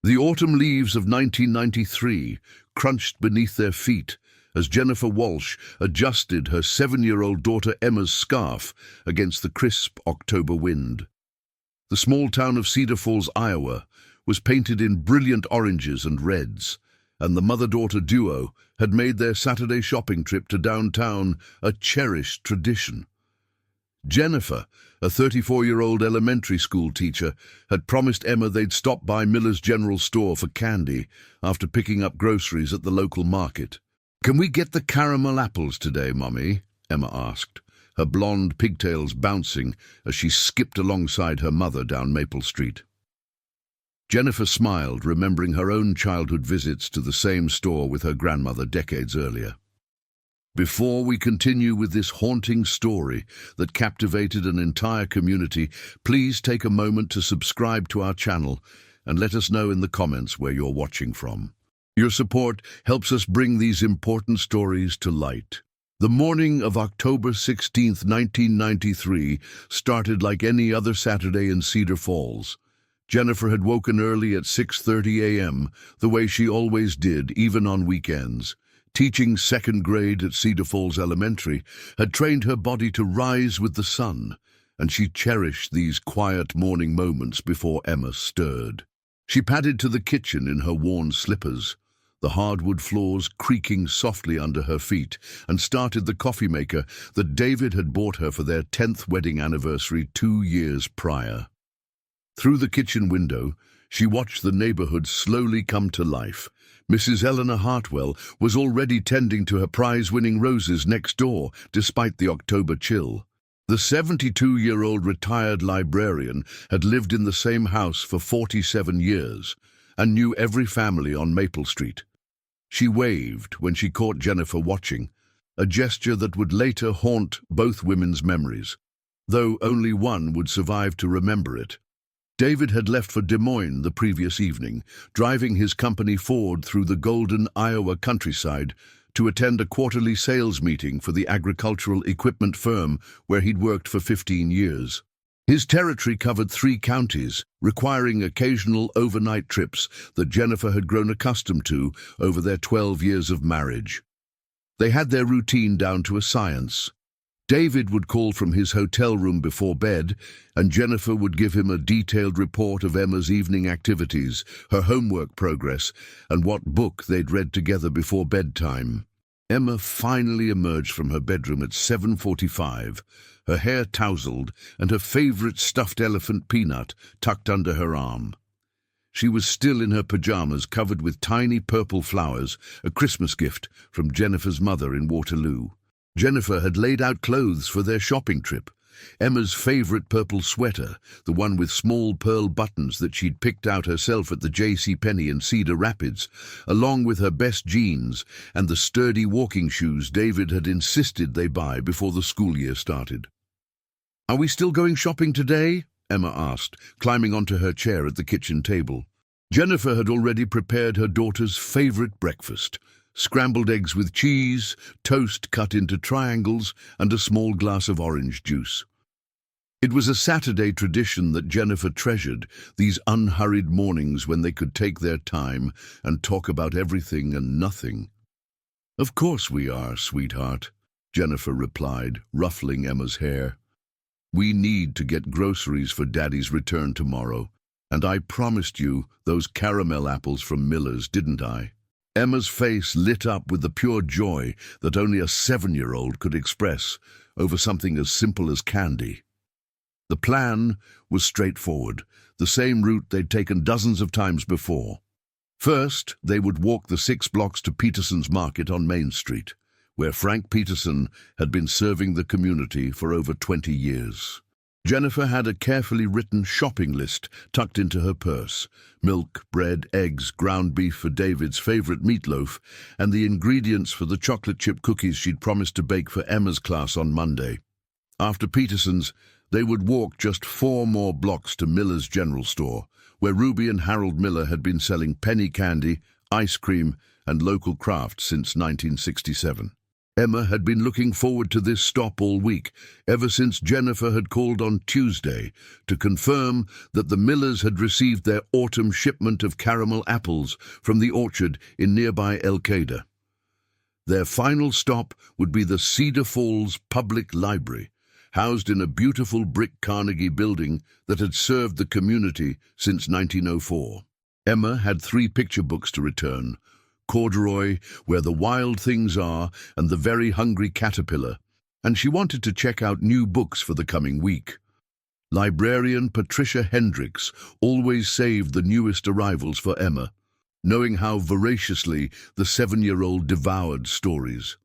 The autumn leaves of 1993 crunched beneath their feet as Jennifer Walsh adjusted her 7-year-old daughter Emma's scarf against the crisp October wind. The small town of Cedar Falls, Iowa, was painted in brilliant oranges and reds, and the mother-daughter duo had made their Saturday shopping trip to downtown a cherished tradition. Jennifer, a 34-year-old elementary school teacher, had promised Emma they'd stop by Miller's General Store for candy after picking up groceries at the local market. "Can we get the caramel apples today, Mummy?" Emma asked, her blonde pigtails bouncing as she skipped alongside her mother down Maple Street. Jennifer smiled, remembering her own childhood visits to the same store with her grandmother decades earlier. Before we continue with this haunting story that captivated an entire community, please take a moment to subscribe to our channel and let us know in the comments where you're watching from. Your support helps us bring these important stories to light. The morning of October 16, 1993, started like any other Saturday in Cedar Falls. Jennifer had woken early at 6:30 a.m., the way she always did, even on weekends. Teaching second grade at Cedar Falls Elementary had trained her body to rise with the sun, and she cherished these quiet morning moments before Emma stirred. She padded to the kitchen in her worn slippers, the hardwood floors creaking softly under her feet, and started the coffee maker that David had bought her for their 10th wedding anniversary 2 years prior. Through the kitchen window, she watched the neighborhood slowly come to life. Mrs. Eleanor Hartwell was already tending to her prize-winning roses next door, despite the October chill. The 72-year-old retired librarian had lived in the same house for 47 years and knew every family on Maple Street. She waved when she caught Jennifer watching, a gesture that would later haunt both women's memories, though only one would survive to remember it. David had left for Des Moines the previous evening, driving his company Ford through the golden Iowa countryside to attend a quarterly sales meeting for the agricultural equipment firm where he'd worked for 15 years. His territory covered 3 counties, requiring occasional overnight trips that Jennifer had grown accustomed to over their 12 years of marriage. They had their routine down to a science. David would call from his hotel room before bed, and Jennifer would give him a detailed report of Emma's evening activities, her homework progress, and what book they'd read together before bedtime. Emma finally emerged from her bedroom at 7:45, her hair tousled and her favorite stuffed elephant Peanut tucked under her arm. She was still in her pajamas covered with tiny purple flowers, a Christmas gift from Jennifer's mother in Waterloo. Jennifer had laid out clothes for their shopping trip. Emma's favorite purple sweater, the one with small pearl buttons that she'd picked out herself at the JCPenney in Cedar Rapids, along with her best jeans and the sturdy walking shoes David had insisted they buy before the school year started. "Are we still going shopping today?" Emma asked, climbing onto her chair at the kitchen table. Jennifer had already prepared her daughter's favorite breakfast: scrambled eggs with cheese, toast cut into triangles, and a small glass of orange juice. It was a Saturday tradition that Jennifer treasured, these unhurried mornings when they could take their time and talk about everything and nothing. "Of course we are, sweetheart," Jennifer replied, ruffling Emma's hair. "We need to get groceries for Daddy's return tomorrow, and I promised you those caramel apples from Miller's, didn't I?" Emma's face lit up with the pure joy that only a 7-year-old could express over something as simple as candy. The plan was straightforward, the same route they'd taken dozens of times before. First, they would walk the 6 blocks to Peterson's Market on Main Street, where Frank Peterson had been serving the community for over 20 years. Jennifer had a carefully written shopping list tucked into her purse: milk, bread, eggs, ground beef for David's favorite meatloaf, and the ingredients for the chocolate chip cookies she'd promised to bake for Emma's class on Monday. After Peterson's, they would walk just 4 more blocks to Miller's General Store, where Ruby and Harold Miller had been selling penny candy, ice cream, and local crafts since 1967. Emma had been looking forward to this stop all week, ever since Jennifer had called on Tuesday to confirm that the Millers had received their autumn shipment of caramel apples from the orchard in nearby El Qaeda. Their final stop would be the Cedar Falls Public Library, housed in a beautiful brick Carnegie building that had served the community since 1904. Emma had 3 picture books to return: Corduroy, Where the Wild Things Are, and The Very Hungry Caterpillar, and she wanted to check out new books for the coming week. Librarian Patricia Hendricks always saved the newest arrivals for Emma, knowing how voraciously the 7-year-old devoured stories.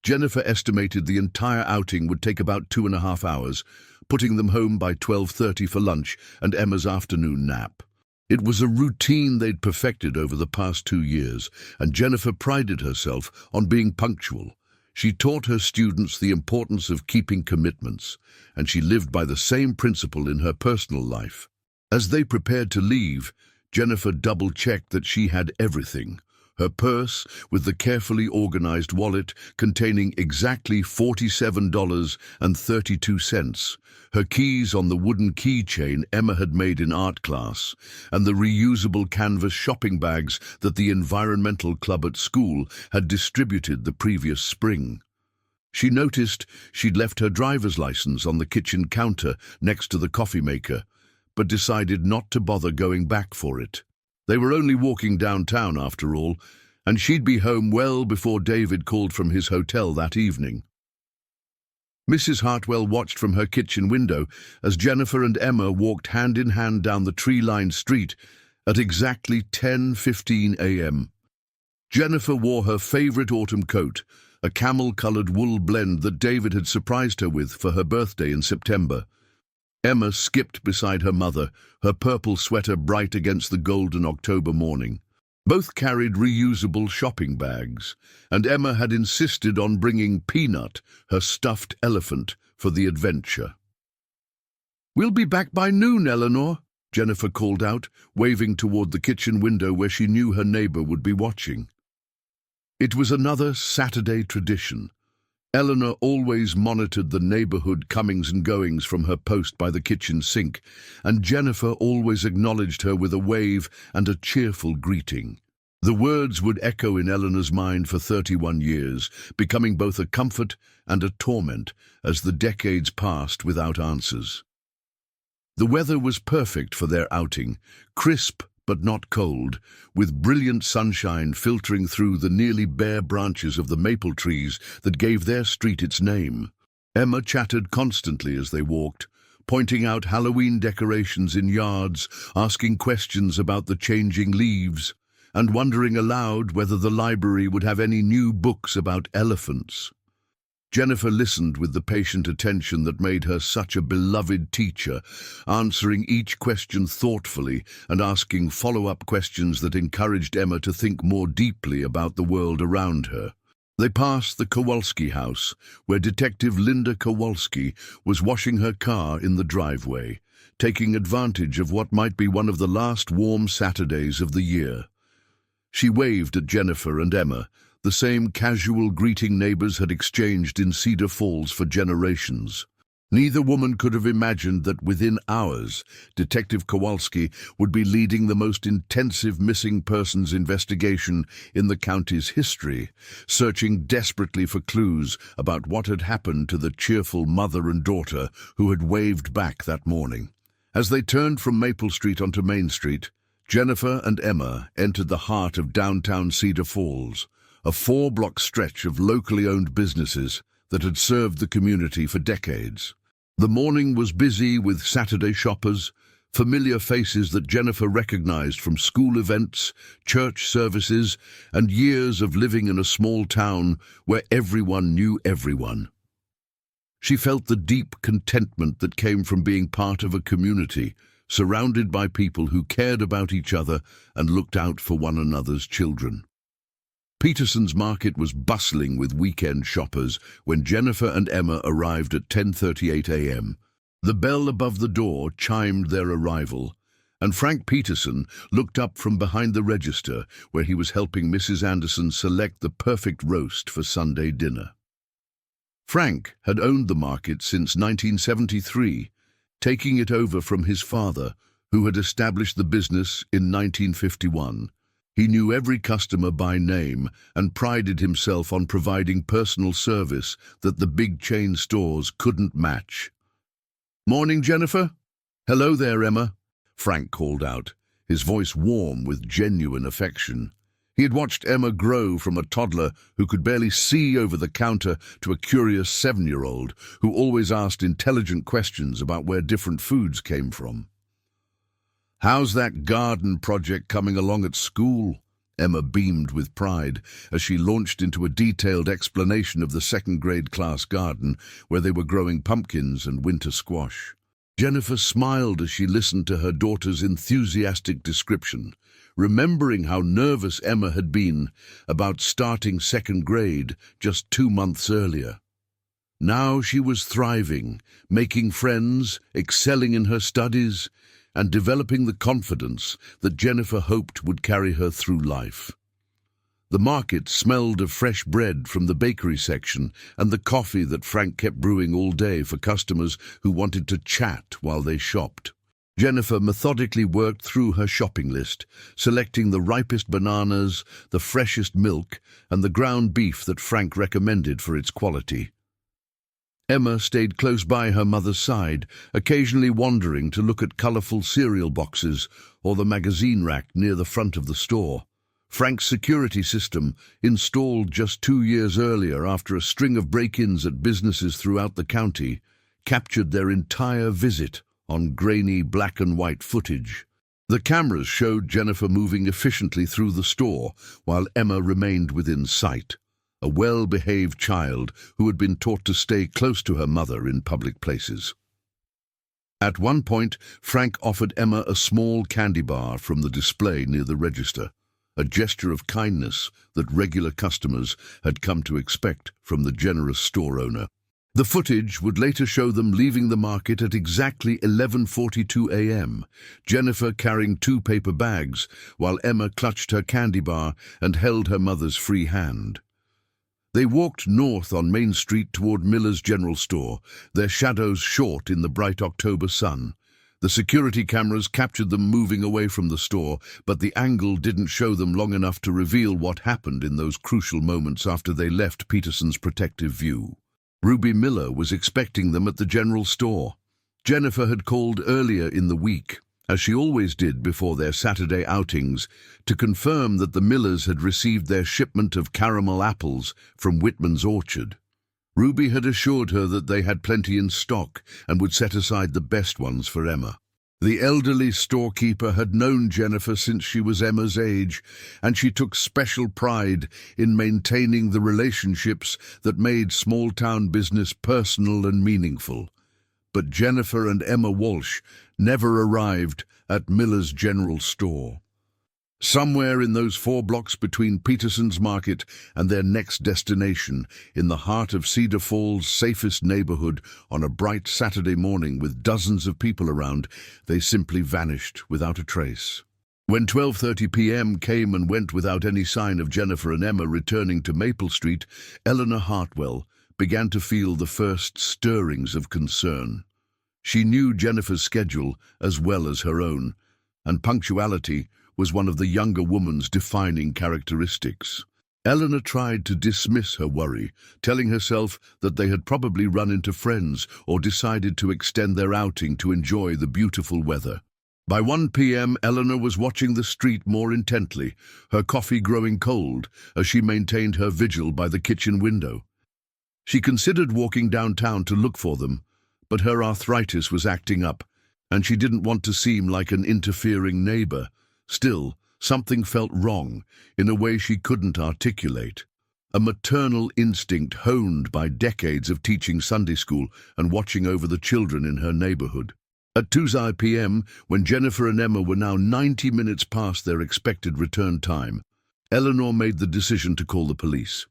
Jennifer estimated the entire outing would take about 2.5 hours, putting them home by 12:30 for lunch and Emma's afternoon nap. It was a routine they'd perfected over the past 2 years, and Jennifer prided herself on being punctual. She taught her students the importance of keeping commitments, and she lived by the same principle in her personal life. As they prepared to leave, Jennifer double-checked that she had everything: her purse with the carefully organized wallet containing exactly $47.32, her keys on the wooden keychain Emma had made in art class, and the reusable canvas shopping bags that the environmental club at school had distributed the previous spring. She noticed she'd left her driver's license on the kitchen counter next to the coffee maker, but decided not to bother going back for it. They were only walking downtown after all, and she'd be home well before David called from his hotel that evening. Mrs. Hartwell watched from her kitchen window as Jennifer and Emma walked hand in hand down the tree-lined street at exactly 10:15 a.m. Jennifer wore her favorite autumn coat, a camel-colored wool blend that David had surprised her with for her birthday in September. Emma skipped beside her mother, her purple sweater bright against the golden October morning. Both carried reusable shopping bags, and Emma had insisted on bringing Peanut, her stuffed elephant, for the adventure. "We'll be back by noon, Eleanor," Jennifer called out, waving toward the kitchen window where she knew her neighbor would be watching. It was another Saturday tradition. Eleanor always monitored the neighborhood comings and goings from her post by the kitchen sink, and Jennifer always acknowledged her with a wave and a cheerful greeting. The words would echo in Eleanor's mind for 31 years, becoming both a comfort and a torment as the decades passed without answers. The weather was perfect for their outing, crisp but not cold, with brilliant sunshine filtering through the nearly bare branches of the maple trees that gave their street its name. Emma chattered constantly as they walked, pointing out Halloween decorations in yards, asking questions about the changing leaves, and wondering aloud whether the library would have any new books about elephants. Jennifer listened with the patient attention that made her such a beloved teacher, answering each question thoughtfully and asking follow-up questions that encouraged Emma to think more deeply about the world around her. They passed the Kowalski house, where Detective Linda Kowalski was washing her car in the driveway, taking advantage of what might be one of the last warm Saturdays of the year. She waved at Jennifer and Emma, the same casual greeting neighbors had exchanged in Cedar Falls for generations. Neither woman could have imagined that within hours, Detective Kowalski would be leading the most intensive missing persons investigation in the county's history, searching desperately for clues about what had happened to the cheerful mother and daughter who had waved back that morning. As they turned from Maple Street onto Main Street, Jennifer and Emma entered the heart of downtown Cedar Falls, a 4-block stretch of locally owned businesses that had served the community for decades. The morning was busy with Saturday shoppers, familiar faces that Jennifer recognized from school events, church services, and years of living in a small town where everyone knew everyone. She felt the deep contentment that came from being part of a community, surrounded by people who cared about each other and looked out for one another's children. Peterson's market was bustling with weekend shoppers when Jennifer and Emma arrived at 10:38 a.m. The bell above the door chimed their arrival, and Frank Peterson looked up from behind the register where he was helping Mrs. Anderson select the perfect roast for Sunday dinner. Frank had owned the market since 1973, taking it over from his father, who had established the business in 1951. He knew every customer by name and prided himself on providing personal service that the big chain stores couldn't match. "Morning, Jennifer." "Hello there, Emma," Frank called out, his voice warm with genuine affection. He had watched Emma grow from a toddler who could barely see over the counter to a curious 7-year-old who always asked intelligent questions about where different foods came from. "How's that garden project coming along at school?" Emma beamed with pride as she launched into a detailed explanation of the second-grade class garden where they were growing pumpkins and winter squash. Jennifer smiled as she listened to her daughter's enthusiastic description, remembering how nervous Emma had been about starting second grade just 2 months earlier. Now she was thriving, making friends, excelling in her studies, and developing the confidence that Jennifer hoped would carry her through life. The market smelled of fresh bread from the bakery section and the coffee that Frank kept brewing all day for customers who wanted to chat while they shopped. Jennifer methodically worked through her shopping list, selecting the ripest bananas, the freshest milk, and the ground beef that Frank recommended for its quality. Emma stayed close by her mother's side, occasionally wandering to look at colourful cereal boxes or the magazine rack near the front of the store. Frank's security system, installed just 2 years earlier after a string of break-ins at businesses throughout the county, captured their entire visit on grainy black and white footage. The cameras showed Jennifer moving efficiently through the store while Emma remained within sight, a well-behaved child who had been taught to stay close to her mother in public places. At one point, Frank offered Emma a small candy bar from the display near the register, a gesture of kindness that regular customers had come to expect from the generous store owner. The footage would later show them leaving the market at exactly 11:42 a.m., Jennifer carrying 2 paper bags, while Emma clutched her candy bar and held her mother's free hand. They walked north on Main Street toward Miller's General Store, their shadows short in the bright October sun. The security cameras captured them moving away from the store, but the angle didn't show them long enough to reveal what happened in those crucial moments after they left Peterson's protective view. Ruby Miller was expecting them at the general store. Jennifer had called earlier in the week, as she always did before their Saturday outings, to confirm that the Millers had received their shipment of caramel apples from Whitman's orchard. Ruby had assured her that they had plenty in stock and would set aside the best ones for Emma. The elderly storekeeper had known Jennifer since she was Emma's age, and she took special pride in maintaining the relationships that made small-town business personal and meaningful. But Jennifer and Emma Walsh never arrived at Miller's General Store. Somewhere in those 4 blocks between Peterson's Market and their next destination, in the heart of Cedar Falls' safest neighborhood, on a bright Saturday morning with dozens of people around, they simply vanished without a trace. When 12:30 p.m. came and went without any sign of Jennifer and Emma returning to Maple Street, Eleanor Hartwell began to feel the first stirrings of concern. She knew Jennifer's schedule as well as her own, and punctuality was one of the younger woman's defining characteristics. Eleanor tried to dismiss her worry, telling herself that they had probably run into friends or decided to extend their outing to enjoy the beautiful weather. By 1 p.m., Eleanor was watching the street more intently, her coffee growing cold as she maintained her vigil by the kitchen window. She considered walking downtown to look for them, but her arthritis was acting up, and she didn't want to seem like an interfering neighbor. Still, something felt wrong in a way she couldn't articulate. A maternal instinct honed by decades of teaching Sunday school and watching over the children in her neighborhood. At 2 p.m., when Jennifer and Emma were now 90 minutes past their expected return time, Eleanor made the decision to call the police.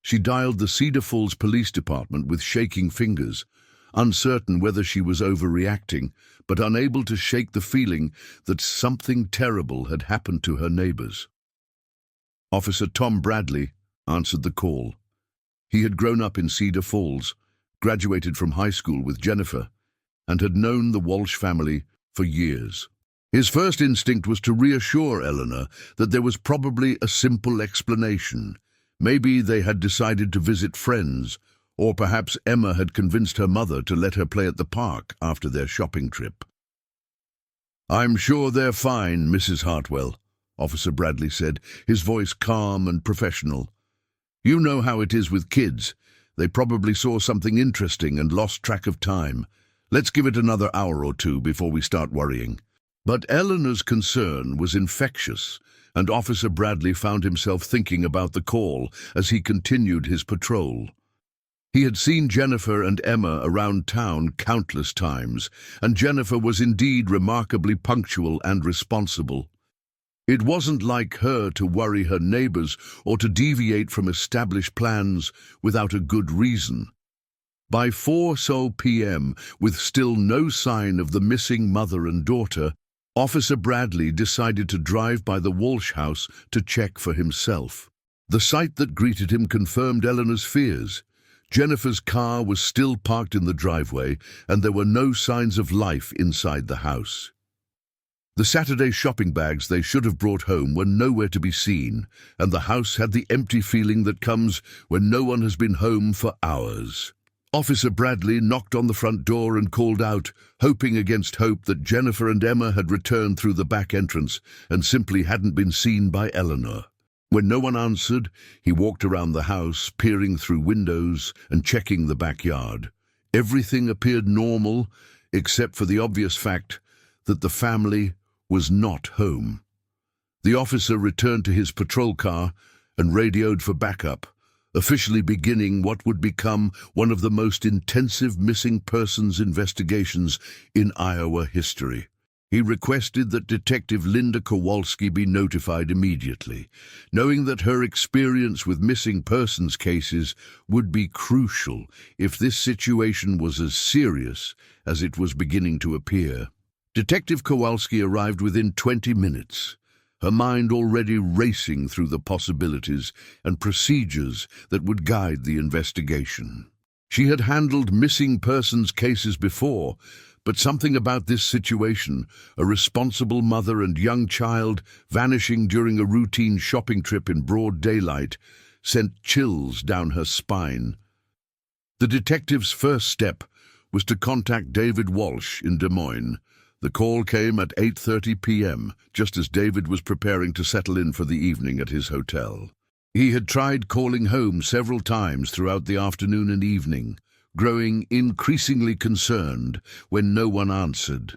She dialed the Cedar Falls Police Department with shaking fingers, uncertain whether she was overreacting, but unable to shake the feeling that something terrible had happened to her neighbors. Officer Tom Bradley answered the call. He had grown up in Cedar Falls, graduated from high school with Jennifer, and had known the Walsh family for years. His first instinct was to reassure Eleanor that there was probably a simple explanation. Maybe they had decided to visit friends, or perhaps Emma had convinced her mother to let her play at the park after their shopping trip. "I'm sure they're fine, Mrs. Hartwell," Officer Bradley said, his voice calm and professional. "You know how it is with kids. They probably saw something interesting and lost track of time. Let's give it another hour or two before we start worrying." But Eleanor's concern was infectious, and Officer Bradley found himself thinking about the call as he continued his patrol. He had seen Jennifer and Emma around town countless times, and Jennifer was indeed remarkably punctual and responsible. It wasn't like her to worry her neighbors or to deviate from established plans without a good reason. By 4 p.m., with still no sign of the missing mother and daughter, Officer Bradley decided to drive by the Walsh house to check for himself. The sight that greeted him confirmed Eleanor's fears. Jennifer's car was still parked in the driveway, and there were no signs of life inside the house. The Saturday shopping bags they should have brought home were nowhere to be seen, and the house had the empty feeling that comes when no one has been home for hours. Officer Bradley knocked on the front door and called out, hoping against hope that Jennifer and Emma had returned through the back entrance and simply hadn't been seen by Eleanor. When no one answered, he walked around the house, peering through windows and checking the backyard. Everything appeared normal, except for the obvious fact that the family was not home. The officer returned to his patrol car and radioed for backup, officially beginning what would become one of the most intensive missing persons investigations in Iowa history. He requested that Detective Linda Kowalski be notified immediately, knowing that her experience with missing persons cases would be crucial if this situation was as serious as it was beginning to appear. Detective Kowalski arrived within 20 minutes, her mind already racing through the possibilities and procedures that would guide the investigation. She had handled missing persons cases before, but something about this situation, a responsible mother and young child vanishing during a routine shopping trip in broad daylight, sent chills down her spine. The detective's first step was to contact David Walsh in Des Moines. The call came at 8:30 p.m., just as David was preparing to settle in for the evening at his hotel. He had tried calling home several times throughout the afternoon and evening, growing increasingly concerned when no one answered.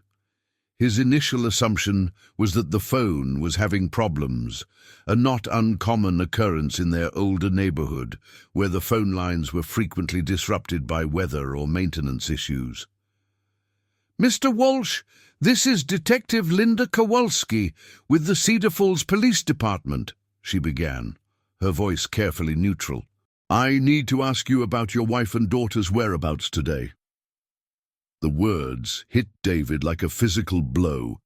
His initial assumption was that the phone was having problems, a not uncommon occurrence in their older neighborhood, where the phone lines were frequently disrupted by weather or maintenance issues. "Mr. Walsh, this is Detective Linda Kowalski with the Cedar Falls Police Department," she began, her voice carefully neutral. "I need to ask you about your wife and daughter's whereabouts today." The words hit David like a physical blow.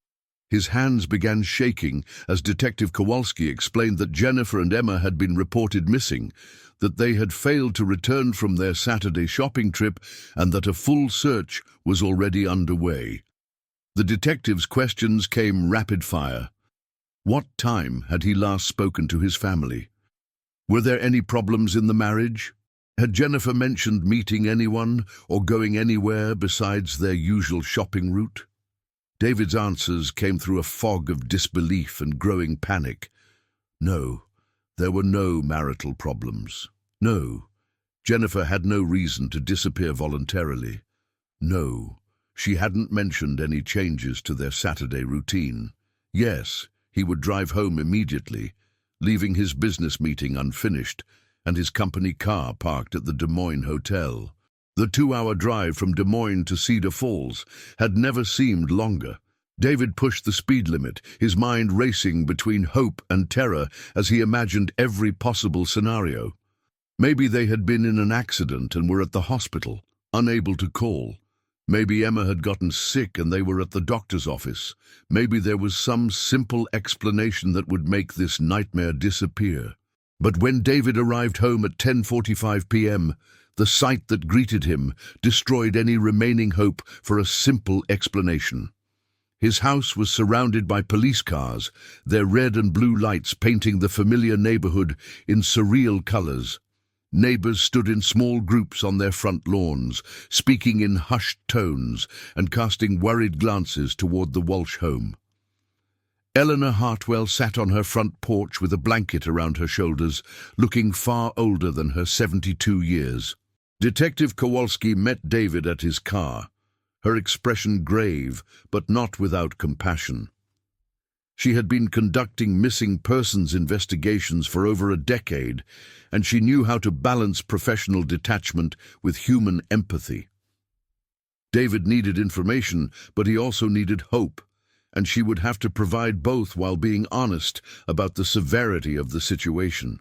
His hands began shaking as Detective Kowalski explained that Jennifer and Emma had been reported missing, that they had failed to return from their Saturday shopping trip, and that a full search was already underway. The detective's questions came rapid fire. What time had he last spoken to his family? Were there any problems in the marriage? Had Jennifer mentioned meeting anyone or going anywhere besides their usual shopping route? David's answers came through a fog of disbelief and growing panic. No, there were no marital problems. No, Jennifer had no reason to disappear voluntarily. No, she hadn't mentioned any changes to their Saturday routine. Yes, he would drive home immediately, leaving his business meeting unfinished and his company car parked at the Des Moines Hotel. The 2-hour drive from Des Moines to Cedar Falls had never seemed longer. David pushed the speed limit, his mind racing between hope and terror as he imagined every possible scenario. Maybe they had been in an accident and were at the hospital. unable to call. Maybe Emma had gotten sick and they were at the doctor's office. Maybe there was some simple explanation that would make this nightmare disappear. But when David arrived home at 10:45 p.m., the sight that greeted him destroyed any remaining hope for a simple explanation. His house was surrounded by police cars, their red and blue lights painting the familiar neighborhood in surreal colors. Neighbors stood in small groups on their front lawns, speaking in hushed tones and casting worried glances toward the Walsh home. Eleanor Hartwell sat on her front porch with a blanket around her shoulders, looking far older than her 72 years. Detective Kowalski met David at his car, her expression grave, but not without compassion. She had been conducting missing persons investigations for over a decade, and she knew how to balance professional detachment with human empathy. David needed information, but he also needed hope, and she would have to provide both while being honest about the severity of the situation.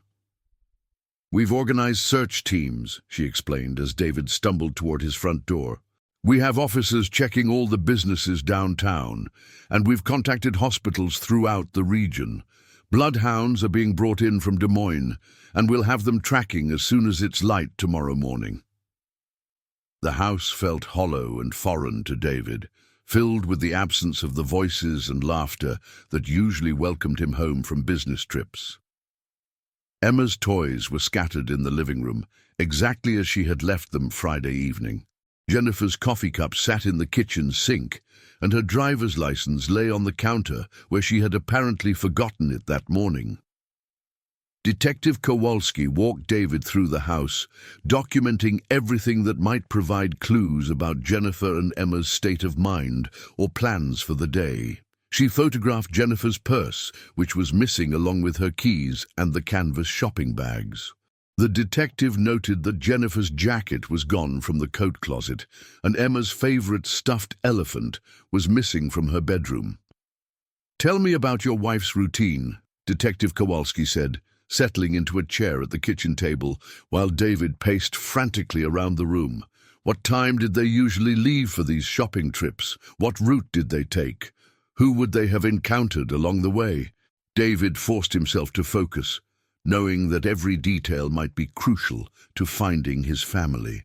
"We've organized search teams," she explained as David stumbled toward his front door. "We have officers checking all the businesses downtown, and we've contacted hospitals throughout the region. Bloodhounds are being brought in from Des Moines, and we'll have them tracking as soon as it's light tomorrow morning." The house felt hollow and foreign to David, filled with the absence of the voices and laughter that usually welcomed him home from business trips. Emma's toys were scattered in the living room, exactly as she had left them Friday evening. Jennifer's coffee cup sat in the kitchen sink, and her driver's license lay on the counter where she had apparently forgotten it that morning. Detective Kowalski walked David through the house, documenting everything that might provide clues about Jennifer and Emma's state of mind or plans for the day. She photographed Jennifer's purse, which was missing along with her keys and the canvas shopping bags. The detective noted that Jennifer's jacket was gone from the coat closet, and Emma's favorite stuffed elephant was missing from her bedroom. "Tell me about your wife's routine," Detective Kowalski said, settling into a chair at the kitchen table while David paced frantically around the room. "What time did they usually leave for these shopping trips? What route did they take? Who would they have encountered along the way?" David forced himself to focus, knowing that every detail might be crucial to finding his family.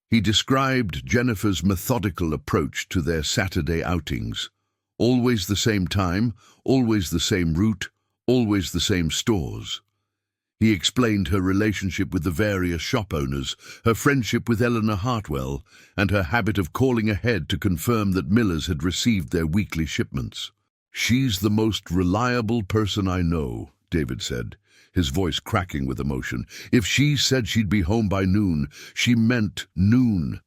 He described Jennifer's methodical approach to their Saturday outings. Always the same time, always the same route, always the same stores. He explained her relationship with the various shop owners, her friendship with Eleanor Hartwell, and her habit of calling ahead to confirm that Millers had received their weekly shipments. "She's the most reliable person I know," David said, his voice cracking with emotion. "If she said she'd be home by noon, she meant noon."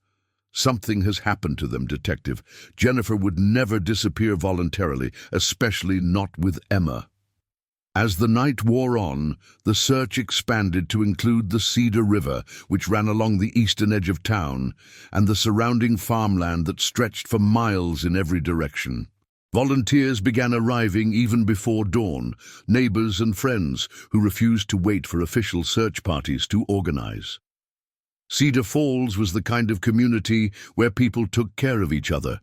"Something has happened to them, Detective. Jennifer would never disappear voluntarily, especially not with Emma." As the night wore on, the search expanded to include the Cedar River, which ran along the eastern edge of town, and the surrounding farmland that stretched for miles in every direction. Volunteers began arriving even before dawn, neighbors and friends who refused to wait for official search parties to organize. Cedar Falls was the kind of community where people took care of each other,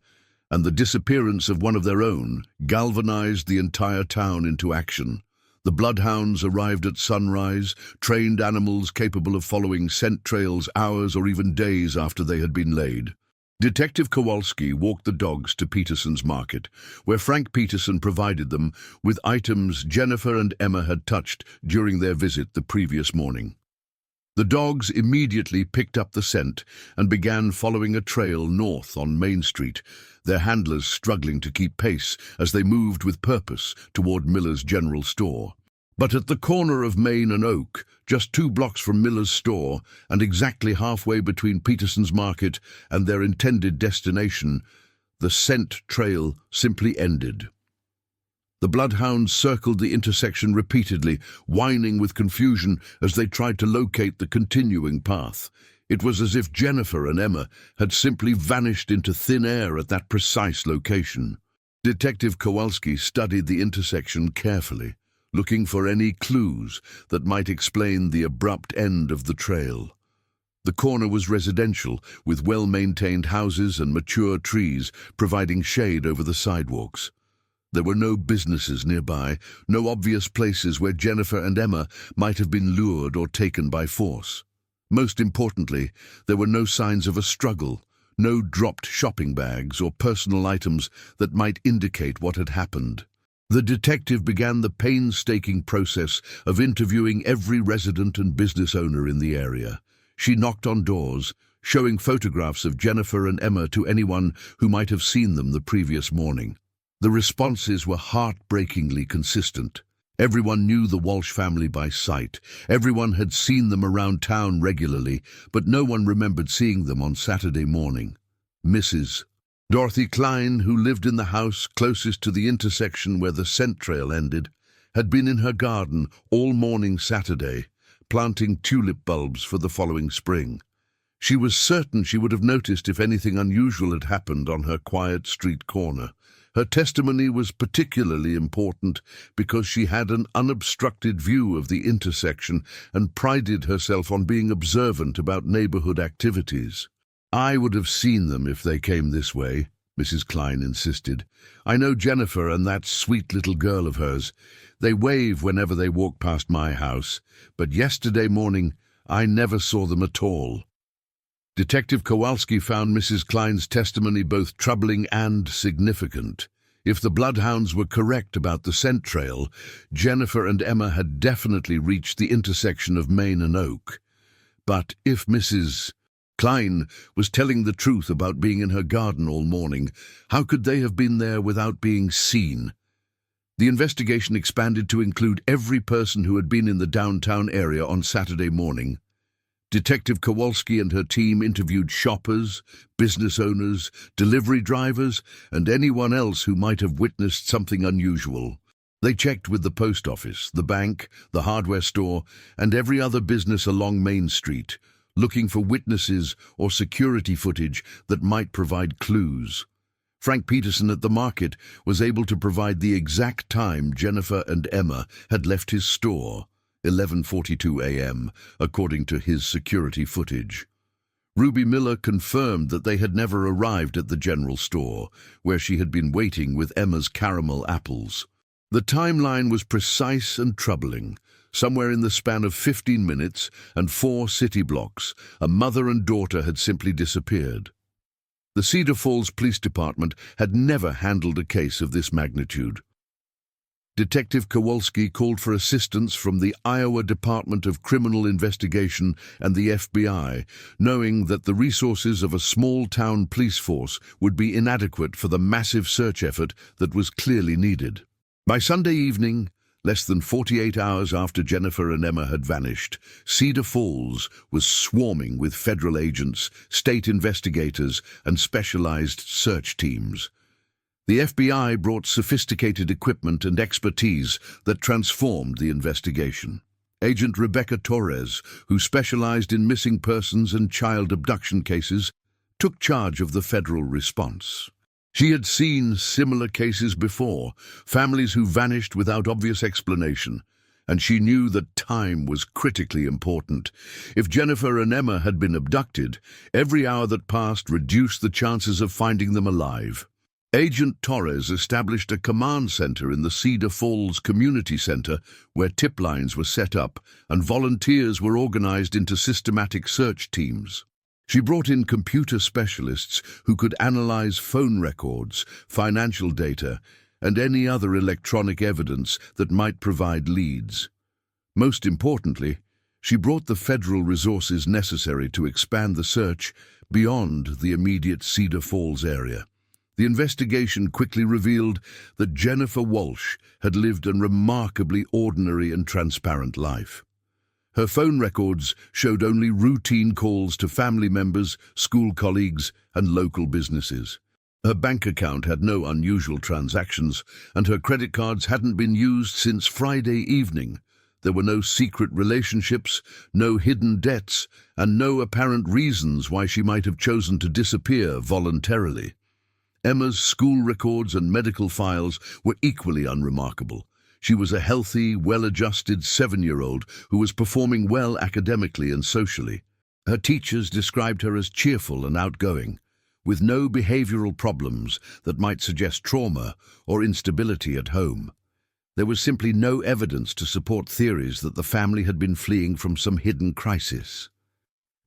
and the disappearance of one of their own galvanized the entire town into action. The bloodhounds arrived at sunrise, trained animals capable of following scent trails hours or even days after they had been laid. Detective Kowalski walked the dogs to Peterson's market, where Frank Peterson provided them with items Jennifer and Emma had touched during their visit the previous morning. The dogs immediately picked up the scent and began following a trail north on Main Street, their handlers struggling to keep pace as they moved with purpose toward Miller's general store. But at the corner of Main and Oak, just 2 blocks from Miller's store and exactly halfway between Peterson's market and their intended destination, the scent trail simply ended. The bloodhounds circled the intersection repeatedly, whining with confusion as they tried to locate the continuing path. It was as if Jennifer and Emma had simply vanished into thin air at that precise location. Detective Kowalski studied the intersection carefully, looking for any clues that might explain the abrupt end of the trail. The corner was residential, with well-maintained houses and mature trees providing shade over the sidewalks. There were no businesses nearby, no obvious places where Jennifer and Emma might have been lured or taken by force. Most importantly, there were no signs of a struggle, no dropped shopping bags or personal items that might indicate what had happened. The detective began the painstaking process of interviewing every resident and business owner in the area. She knocked on doors, showing photographs of Jennifer and Emma to anyone who might have seen them the previous morning. The responses were heartbreakingly consistent. Everyone knew the Walsh family by sight. Everyone had seen them around town regularly, but no one remembered seeing them on Saturday morning. Mrs. Dorothy Klein, who lived in the house closest to the intersection where the scent trail ended, had been in her garden all morning Saturday, planting tulip bulbs for the following spring. She was certain she would have noticed if anything unusual had happened on her quiet street corner. Her testimony was particularly important because she had an unobstructed view of the intersection and prided herself on being observant about neighborhood activities. "I would have seen them if they came this way," Mrs. Klein insisted. "I know Jennifer and that sweet little girl of hers. They wave whenever they walk past my house, but yesterday morning I never saw them at all." Detective Kowalski found Mrs. Klein's testimony both troubling and significant. If the bloodhounds were correct about the scent trail, Jennifer and Emma had definitely reached the intersection of Main and Oak. But if Mrs. Klein was telling the truth about being in her garden all morning, how could they have been there without being seen? The investigation expanded to include every person who had been in the downtown area on Saturday morning. Detective Kowalski and her team interviewed shoppers, business owners, delivery drivers, and anyone else who might have witnessed something unusual. They checked with the post office, the bank, the hardware store, and every other business along Main Street, looking for witnesses or security footage that might provide clues. Frank Peterson at the market was able to provide the exact time Jennifer and Emma had left his store, 11:42 a.m., according to his security footage. Ruby Miller confirmed that they had never arrived at the general store, where she had been waiting with Emma's caramel apples. The timeline was precise and troubling. Somewhere in the span of 15 minutes and 4 city blocks, a mother and daughter had simply disappeared. The Cedar Falls Police Department had never handled a case of this magnitude. Detective Kowalski called for assistance from the Iowa Department of Criminal Investigation and the FBI, knowing that the resources of a small-town police force would be inadequate for the massive search effort that was clearly needed. By Sunday evening, less than 48 hours after Jennifer and Emma had vanished, Cedar Falls was swarming with federal agents, state investigators, and specialized search teams. The FBI brought sophisticated equipment and expertise that transformed the investigation. Agent Rebecca Torres, who specialized in missing persons and child abduction cases, took charge of the federal response. She had seen similar cases before, families who vanished without obvious explanation, and she knew that time was critically important. If Jennifer and Emma had been abducted, every hour that passed reduced the chances of finding them alive. Agent Torres established a command center in the Cedar Falls Community Center where tip lines were set up and volunteers were organized into systematic search teams. She brought in computer specialists who could analyze phone records, financial data, and any other electronic evidence that might provide leads. Most importantly, she brought the federal resources necessary to expand the search beyond the immediate Cedar Falls area. The investigation quickly revealed that Jennifer Walsh had lived a remarkably ordinary and transparent life. Her phone records showed only routine calls to family members, school colleagues, and local businesses. Her bank account had no unusual transactions, and her credit cards hadn't been used since Friday evening. There were no secret relationships, no hidden debts, and no apparent reasons why she might have chosen to disappear voluntarily. Emma's school records and medical files were equally unremarkable. She was a healthy, well-adjusted 7-year-old who was performing well academically and socially. Her teachers described her as cheerful and outgoing, with no behavioral problems that might suggest trauma or instability at home. There was simply no evidence to support theories that the family had been fleeing from some hidden crisis.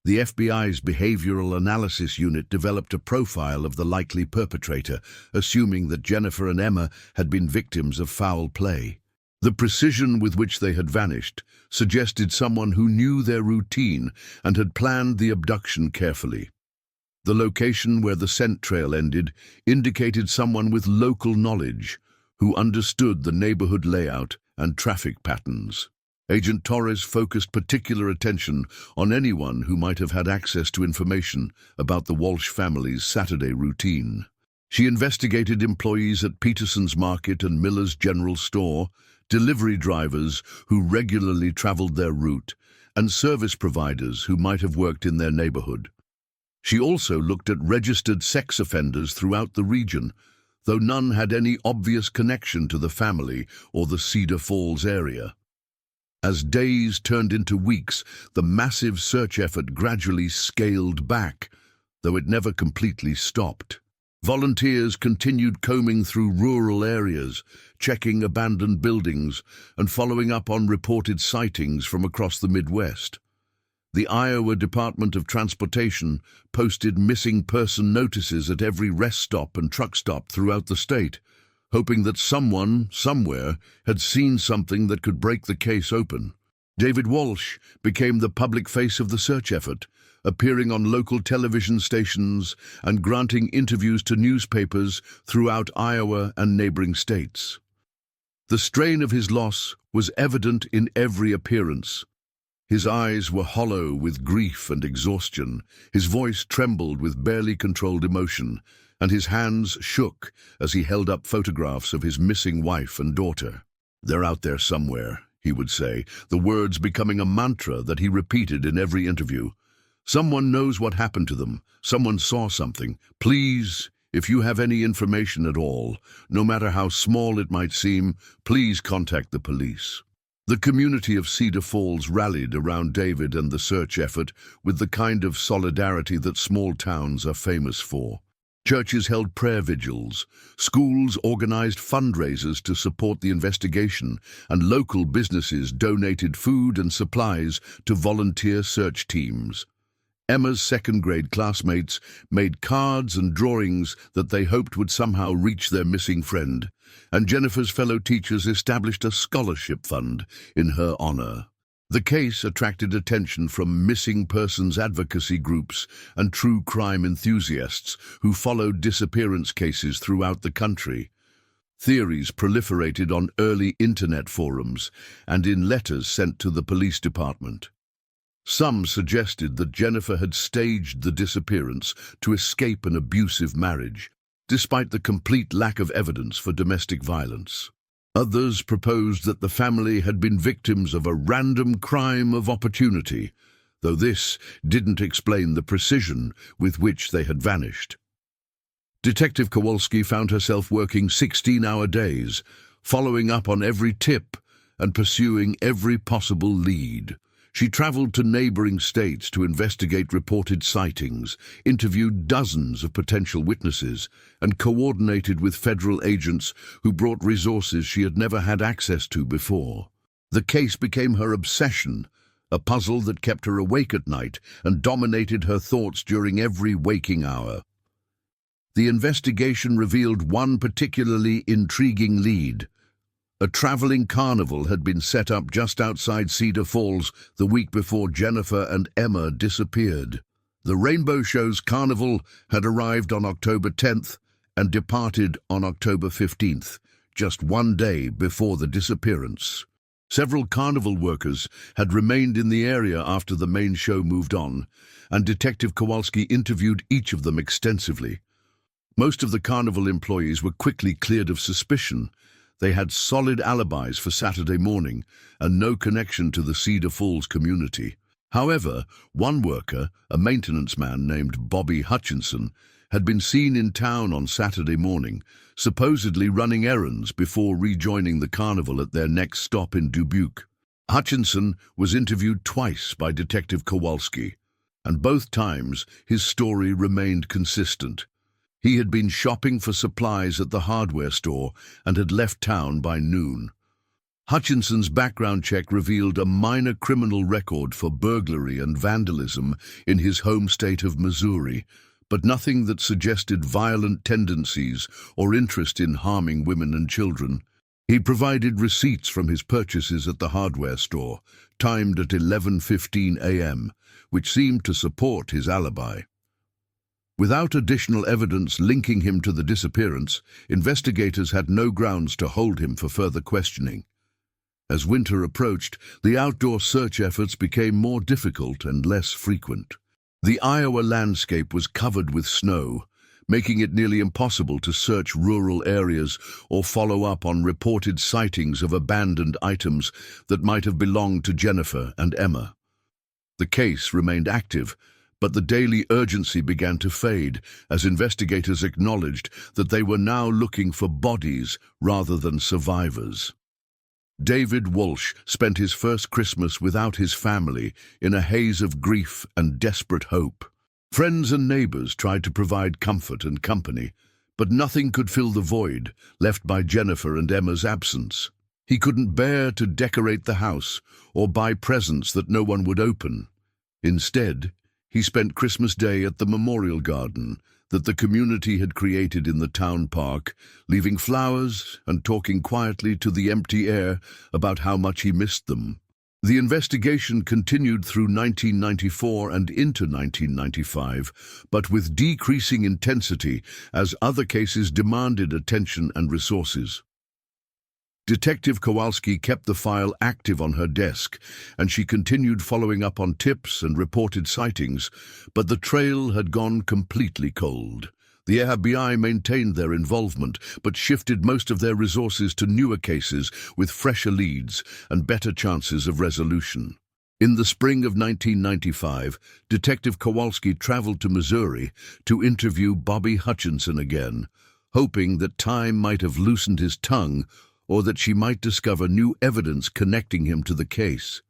The FBI's Behavioral Analysis Unit developed a profile of the likely perpetrator, assuming that Jennifer and Emma had been victims of foul play. The precision with which they had vanished suggested someone who knew their routine and had planned the abduction carefully. The location where the scent trail ended indicated someone with local knowledge, who understood the neighborhood layout and traffic patterns. Agent Torres focused particular attention on anyone who might have had access to information about the Walsh family's Saturday routine. She investigated employees at Peterson's Market and Miller's General Store, delivery drivers who regularly traveled their route, and service providers who might have worked in their neighborhood. She also looked at registered sex offenders throughout the region, though none had any obvious connection to the family or the Cedar Falls area. As days turned into weeks, the massive search effort gradually scaled back, though it never completely stopped. Volunteers continued combing through rural areas, checking abandoned buildings, and following up on reported sightings from across the Midwest. The Iowa Department of Transportation posted missing person notices at every rest stop and truck stop throughout the state, hoping that someone, somewhere, had seen something that could break the case open. David Walsh became the public face of the search effort, appearing on local television stations and granting interviews to newspapers throughout Iowa and neighboring states. The strain of his loss was evident in every appearance. His eyes were hollow with grief and exhaustion, his voice trembled with barely controlled emotion, and his hands shook as he held up photographs of his missing wife and daughter. "They're out there somewhere," he would say, the words becoming a mantra that he repeated in every interview. "Someone knows what happened to them. Someone saw something. Please, if you have any information at all, no matter how small it might seem, please contact the police." The community of Cedar Falls rallied around David and the search effort with the kind of solidarity that small towns are famous for. Churches held prayer vigils, schools organized fundraisers to support the investigation, and local businesses donated food and supplies to volunteer search teams. Emma's second-grade classmates made cards and drawings that they hoped would somehow reach their missing friend, and Jennifer's fellow teachers established a scholarship fund in her honor. The case attracted attention from missing persons advocacy groups and true crime enthusiasts who followed disappearance cases throughout the country. Theories proliferated on early internet forums and in letters sent to the police department. Some suggested that Jennifer had staged the disappearance to escape an abusive marriage, despite the complete lack of evidence for domestic violence. Others proposed that the family had been victims of a random crime of opportunity, though this didn't explain the precision with which they had vanished. Detective Kowalski found herself working 16-hour days, following up on every tip and pursuing every possible lead. She traveled to neighboring states to investigate reported sightings, interviewed dozens of potential witnesses, and coordinated with federal agents who brought resources she had never had access to before. The case became her obsession, a puzzle that kept her awake at night and dominated her thoughts during every waking hour. The investigation revealed one particularly intriguing lead. A traveling carnival had been set up just outside Cedar Falls the week before Jennifer and Emma disappeared. The Rainbow Show's Carnival had arrived on October 10th and departed on October 15th, just one day before the disappearance. Several carnival workers had remained in the area after the main show moved on, and Detective Kowalski interviewed each of them extensively. Most of the carnival employees were quickly cleared of suspicion. They had solid alibis for Saturday morning and no connection to the Cedar Falls community. However, one worker, a maintenance man named Bobby Hutchinson, had been seen in town on Saturday morning, supposedly running errands before rejoining the carnival at their next stop in Dubuque. Hutchinson was interviewed twice by Detective Kowalski. and both times his story remained consistent. He had been shopping for supplies at the hardware store and had left town by noon. Hutchinson's background check revealed a minor criminal record for burglary and vandalism in his home state of Missouri, but nothing that suggested violent tendencies or interest in harming women and children. He provided receipts from his purchases at the hardware store, timed at 11:15 a.m., which seemed to support his alibi. Without additional evidence linking him to the disappearance, investigators had no grounds to hold him for further questioning. As winter approached, the outdoor search efforts became more difficult and less frequent. The Iowa landscape was covered with snow, making it nearly impossible to search rural areas or follow up on reported sightings of abandoned items that might have belonged to Jennifer and Emma. The case remained active, but the daily urgency began to fade as investigators acknowledged that they were now looking for bodies rather than survivors. David Walsh spent his first Christmas without his family in a haze of grief and desperate hope. Friends and neighbors tried to provide comfort and company, but nothing could fill the void left by Jennifer and Emma's absence. He couldn't bear to decorate the house or buy presents that no one would open. Instead, he spent Christmas Day at the memorial garden that the community had created in the town park, leaving flowers and talking quietly to the empty air about how much he missed them. The investigation continued through 1994 and into 1995, but with decreasing intensity as other cases demanded attention and resources. Detective Kowalski kept the file active on her desk, and she continued following up on tips and reported sightings, but the trail had gone completely cold. The FBI maintained their involvement, but shifted most of their resources to newer cases with fresher leads and better chances of resolution. In the spring of 1995, Detective Kowalski traveled to Missouri to interview Bobby Hutchinson again, hoping that time might have loosened his tongue or that she might discover new evidence connecting him to the case.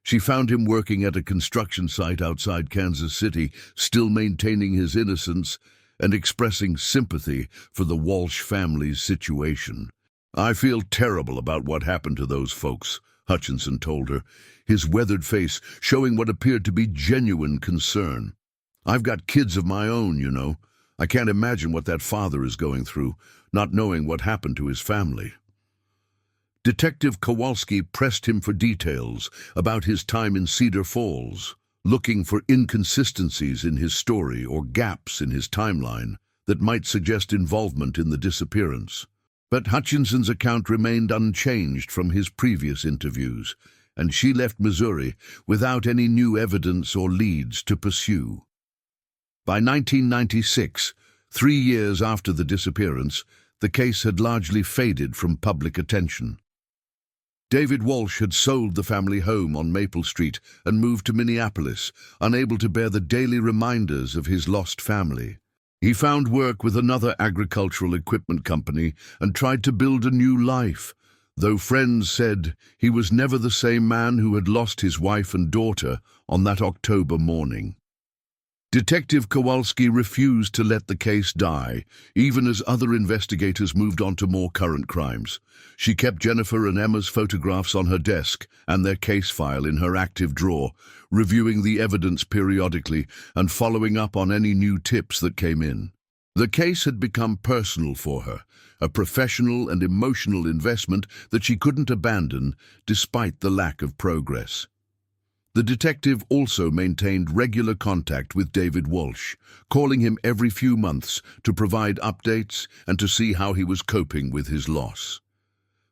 She found him working at a construction site outside Kansas City, still maintaining his innocence and expressing sympathy for the Walsh family's situation. "I feel terrible about what happened to those folks," Hutchinson told her, his weathered face showing what appeared to be genuine concern. "I've got kids of my own, you know. I can't imagine what that father is going through, not knowing what happened to his family." Detective Kowalski pressed him for details about his time in Cedar Falls, looking for inconsistencies in his story or gaps in his timeline that might suggest involvement in the disappearance. But Hutchinson's account remained unchanged from his previous interviews, and she left Missouri without any new evidence or leads to pursue. By 1996, 3 years after the disappearance, the case had largely faded from public attention. David Walsh had sold the family home on Maple Street and moved to Minneapolis, unable to bear the daily reminders of his lost family. He found work with another agricultural equipment company and tried to build a new life, though friends said he was never the same man who had lost his wife and daughter on that October morning. Detective Kowalski refused to let the case die, even as other investigators moved on to more current crimes. She kept Jennifer and Emma's photographs on her desk and their case file in her active drawer, reviewing the evidence periodically and following up on any new tips that came in. The case had become personal for her, a professional and emotional investment that she couldn't abandon despite the lack of progress. The detective also maintained regular contact with David Walsh, calling him every few months to provide updates and to see how he was coping with his loss.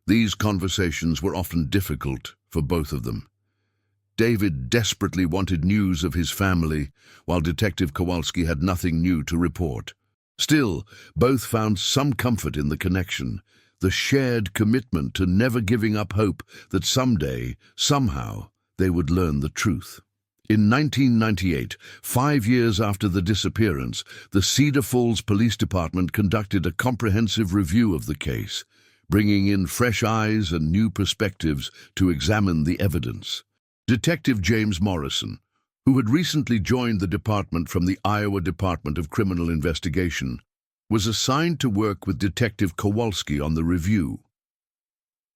These conversations were often difficult for both of them. David desperately wanted news of his family, while Detective Kowalski had nothing new to report. Still, both found some comfort in the connection, the shared commitment to never giving up hope that someday, somehow, they would learn the truth. In 1998, 5 years after the disappearance, the Cedar Falls Police Department conducted a comprehensive review of the case, bringing in fresh eyes and new perspectives to examine the evidence. Detective James Morrison, who had recently joined the department from the Iowa Department of Criminal Investigation, was assigned to work with Detective Kowalski on the review.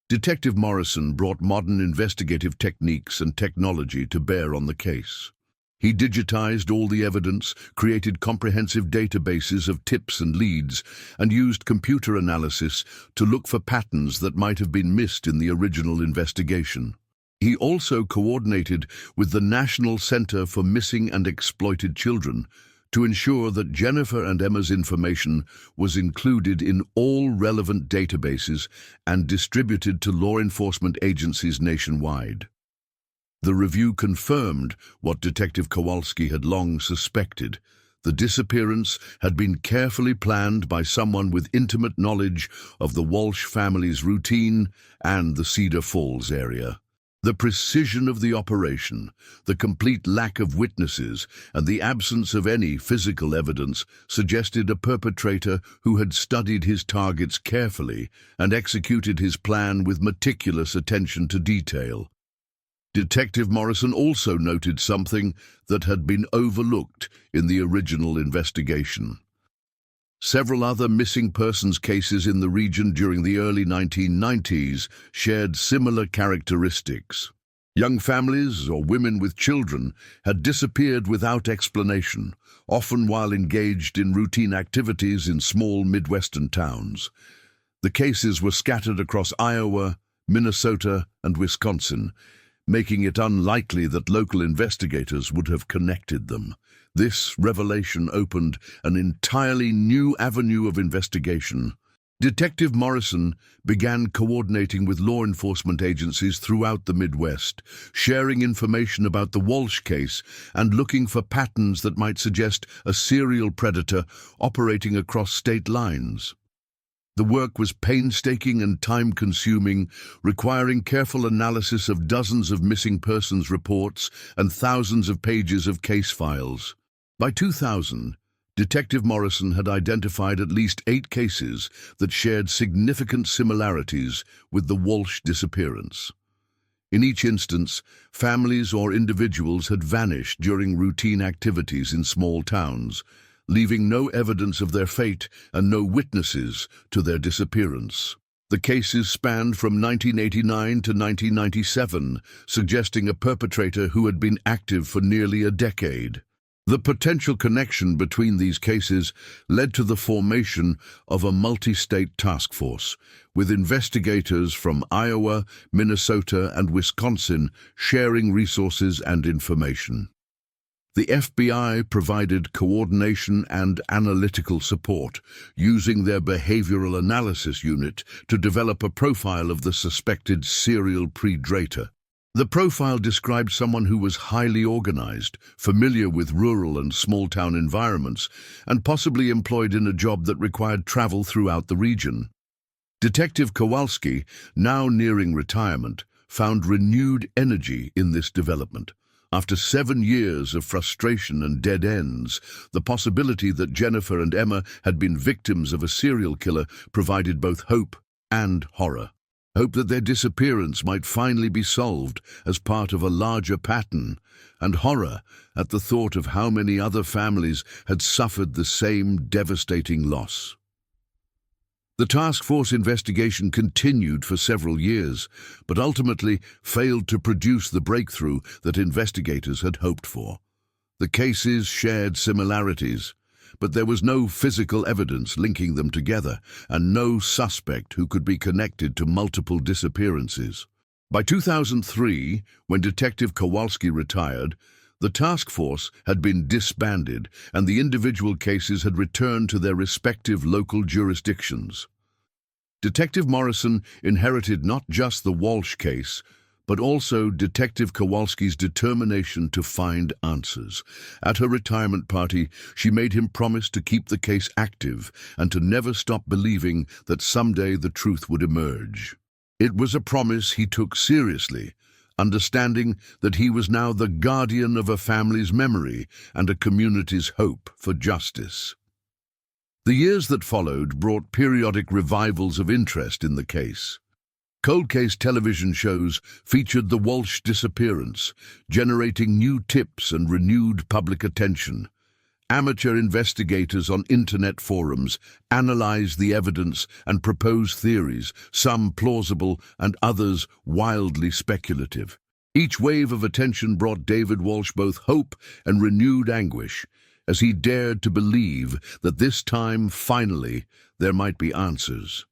Detective Morrison brought modern investigative techniques and technology to bear on the case. He digitized all the evidence, created comprehensive databases of tips and leads, and used computer analysis to look for patterns that might have been missed in the original investigation. He also coordinated with the National Center for Missing and Exploited Children to ensure that Jennifer and Emma's information was included in all relevant databases and distributed to law enforcement agencies nationwide. The review confirmed what Detective Kowalski had long suspected. The disappearance had been carefully planned by someone with intimate knowledge of the Walsh family's routine and the Cedar Falls area. The precision of the operation, the complete lack of witnesses, and the absence of any physical evidence suggested a perpetrator who had studied his targets carefully and executed his plan with meticulous attention to detail. Detective Morrison also noted something that had been overlooked in the original investigation. Several other missing persons cases in the region during the early 1990s shared similar characteristics. Young families or women with children had disappeared without explanation, often while engaged in routine activities in small Midwestern towns. The cases were scattered across Iowa, Minnesota, and Wisconsin, making it unlikely that local investigators would have connected them. This revelation opened an entirely new avenue of investigation. Detective Morrison began coordinating with law enforcement agencies throughout the Midwest, sharing information about the Walsh case and looking for patterns that might suggest a serial predator operating across state lines. The work was painstaking and time-consuming, requiring careful analysis of dozens of missing persons reports and thousands of pages of case files. By 2000, Detective Morrison had identified at least 8 cases that shared significant similarities with the Walsh disappearance. In each instance, families or individuals had vanished during routine activities in small towns, leaving no evidence of their fate and no witnesses to their disappearance. The cases spanned from 1989 to 1997, suggesting a perpetrator who had been active for nearly a decade. The potential connection between these cases led to the formation of a multi-state task force, with investigators from Iowa, Minnesota, and Wisconsin sharing resources and information. The FBI provided coordination and analytical support, using their behavioral analysis unit to develop a profile of the suspected serial predator. The profile described someone who was highly organized, familiar with rural and small-town environments, and possibly employed in a job that required travel throughout the region. Detective Kowalski, now nearing retirement, found renewed energy in this development. After 7 years of frustration and dead ends, the possibility that Jennifer and Emma had been victims of a serial killer provided both hope and horror. Hope that their disappearance might finally be solved as part of a larger pattern, and horror at the thought of how many other families had suffered the same devastating loss. The task force investigation continued for several years, but ultimately failed to produce the breakthrough that investigators had hoped for. The cases shared similarities, but there was no physical evidence linking them together, and no suspect who could be connected to multiple disappearances. By 2003, when Detective Kowalski retired, the task force had been disbanded and the individual cases had returned to their respective local jurisdictions. Detective Morrison inherited not just the Walsh case, but also Detective Kowalski's determination to find answers. At her retirement party, she made him promise to keep the case active and to never stop believing that someday the truth would emerge. It was a promise he took seriously, understanding that he was now the guardian of a family's memory and a community's hope for justice. The years that followed brought periodic revivals of interest in the case. Cold case television shows featured the Walsh disappearance, generating new tips and renewed public attention. Amateur investigators on internet forums analyzed the evidence and proposed theories, some plausible and others wildly speculative. Each wave of attention brought David Walsh both hope and renewed anguish, as he dared to believe that this time, finally, there might be answers.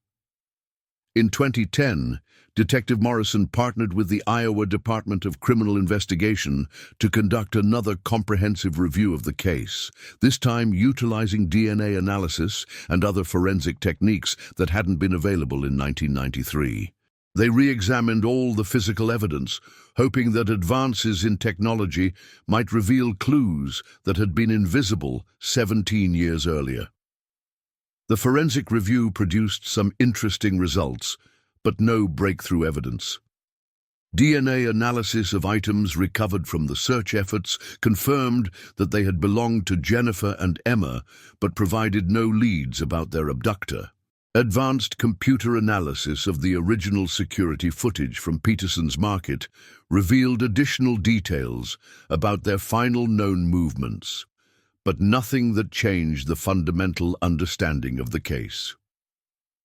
In 2010, Detective Morrison partnered with the Iowa Department of Criminal Investigation to conduct another comprehensive review of the case, this time utilizing DNA analysis and other forensic techniques that hadn't been available in 1993. They re-examined all the physical evidence, hoping that advances in technology might reveal clues that had been invisible 17 years earlier. The forensic review produced some interesting results, but no breakthrough evidence. DNA analysis of items recovered from the search efforts confirmed that they had belonged to Jennifer and Emma, but provided no leads about their abductor. Advanced computer analysis of the original security footage from Peterson's market revealed additional details about their final known movements, but nothing that changed the fundamental understanding of the case.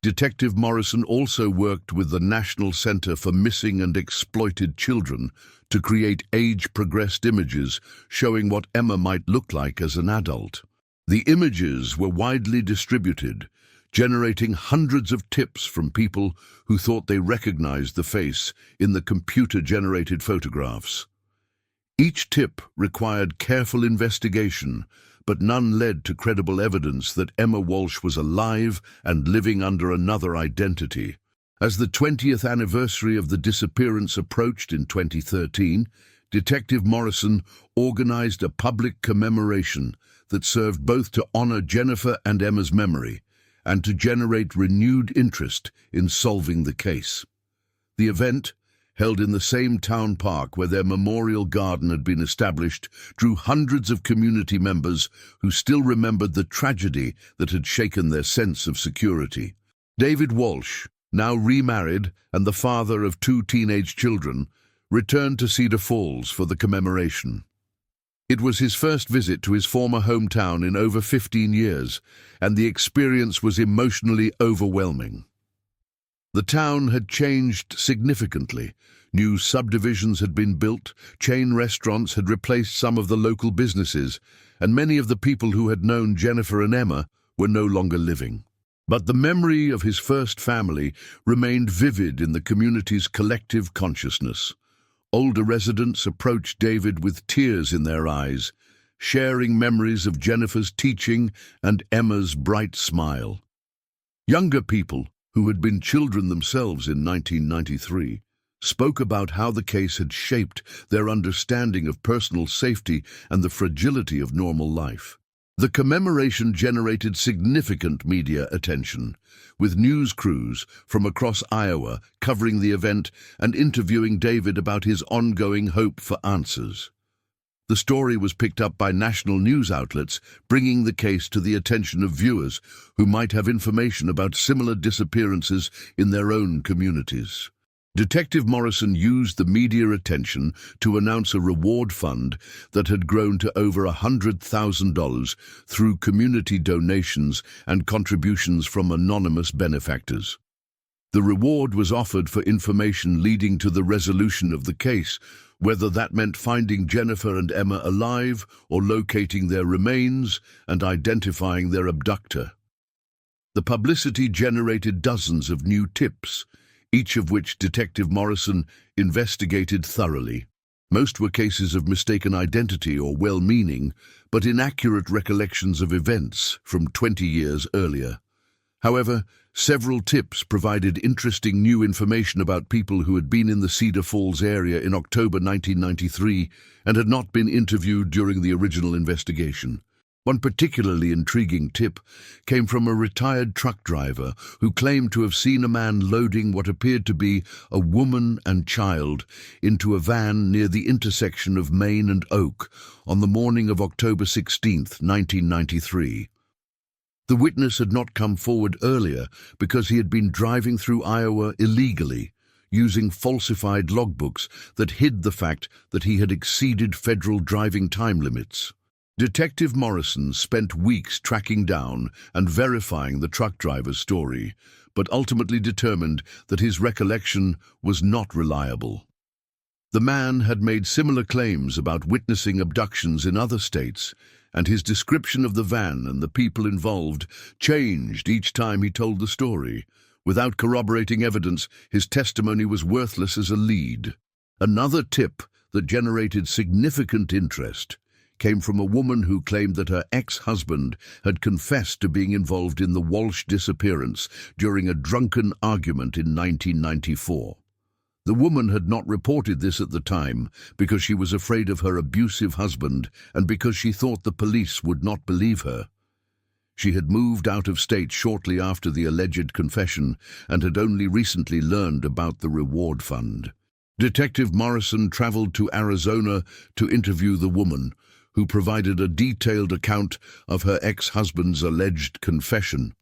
Detective Morrison also worked with the National Center for Missing and Exploited Children to create age-progressed images showing what Emma might look like as an adult. The images were widely distributed, generating hundreds of tips from people who thought they recognized the face in the computer-generated photographs. Each tip required careful investigation, but none led to credible evidence that Emma Walsh was alive and living under another identity. As the 20th anniversary of the disappearance approached in 2013, Detective Morrison organized a public commemoration that served both to honor Jennifer and Emma's memory and to generate renewed interest in solving the case. The event, held in the same town park where their memorial garden had been established, drew hundreds of community members who still remembered the tragedy that had shaken their sense of security. David Walsh, now remarried and the father of 2 teenage children, returned to Cedar Falls for the commemoration. It was his first visit to his former hometown in over 15 years, and the experience was emotionally overwhelming. The town had changed significantly. New subdivisions had been built, chain restaurants had replaced some of the local businesses, and many of the people who had known Jennifer and Emma were no longer living. But the memory of his first family remained vivid in the community's collective consciousness. Older residents approached David with tears in their eyes, sharing memories of Jennifer's teaching and Emma's bright smile. Younger people, who had been children themselves in 1993, spoke about how the case had shaped their understanding of personal safety and the fragility of normal life. The commemoration generated significant media attention, with news crews from across Iowa covering the event and interviewing David about his ongoing hope for answers. The story was picked up by national news outlets, bringing the case to the attention of viewers who might have information about similar disappearances in their own communities. Detective Morrison used the media attention to announce a reward fund that had grown to over $100,000 through community donations and contributions from anonymous benefactors. The reward was offered for information leading to the resolution of the case, whether that meant finding Jennifer and Emma alive or locating their remains and identifying their abductor. The publicity generated dozens of new tips, each of which Detective Morrison investigated thoroughly. Most were cases of mistaken identity or well-meaning, but inaccurate recollections of events from 20 years earlier. However, several tips provided interesting new information about people who had been in the Cedar Falls area in October 1993 and had not been interviewed during the original investigation. One particularly intriguing tip came from a retired truck driver who claimed to have seen a man loading what appeared to be a woman and child into a van near the intersection of Main and Oak on the morning of October 16, 1993. The witness had not come forward earlier because he had been driving through Iowa illegally, using falsified logbooks that hid the fact that he had exceeded federal driving time limits. Detective Morrison spent weeks tracking down and verifying the truck driver's story, but ultimately determined that his recollection was not reliable. The man had made similar claims about witnessing abductions in other states, and his description of the van and the people involved changed each time he told the story. Without corroborating evidence, his testimony was worthless as a lead. Another tip that generated significant interest came from a woman who claimed that her ex-husband had confessed to being involved in the Walsh disappearance during a drunken argument in 1994. The woman had not reported this at the time because she was afraid of her abusive husband and because she thought the police would not believe her. She had moved out of state shortly after the alleged confession and had only recently learned about the reward fund. Detective Morrison traveled to Arizona to interview the woman, who provided a detailed account of her ex-husband's alleged confession.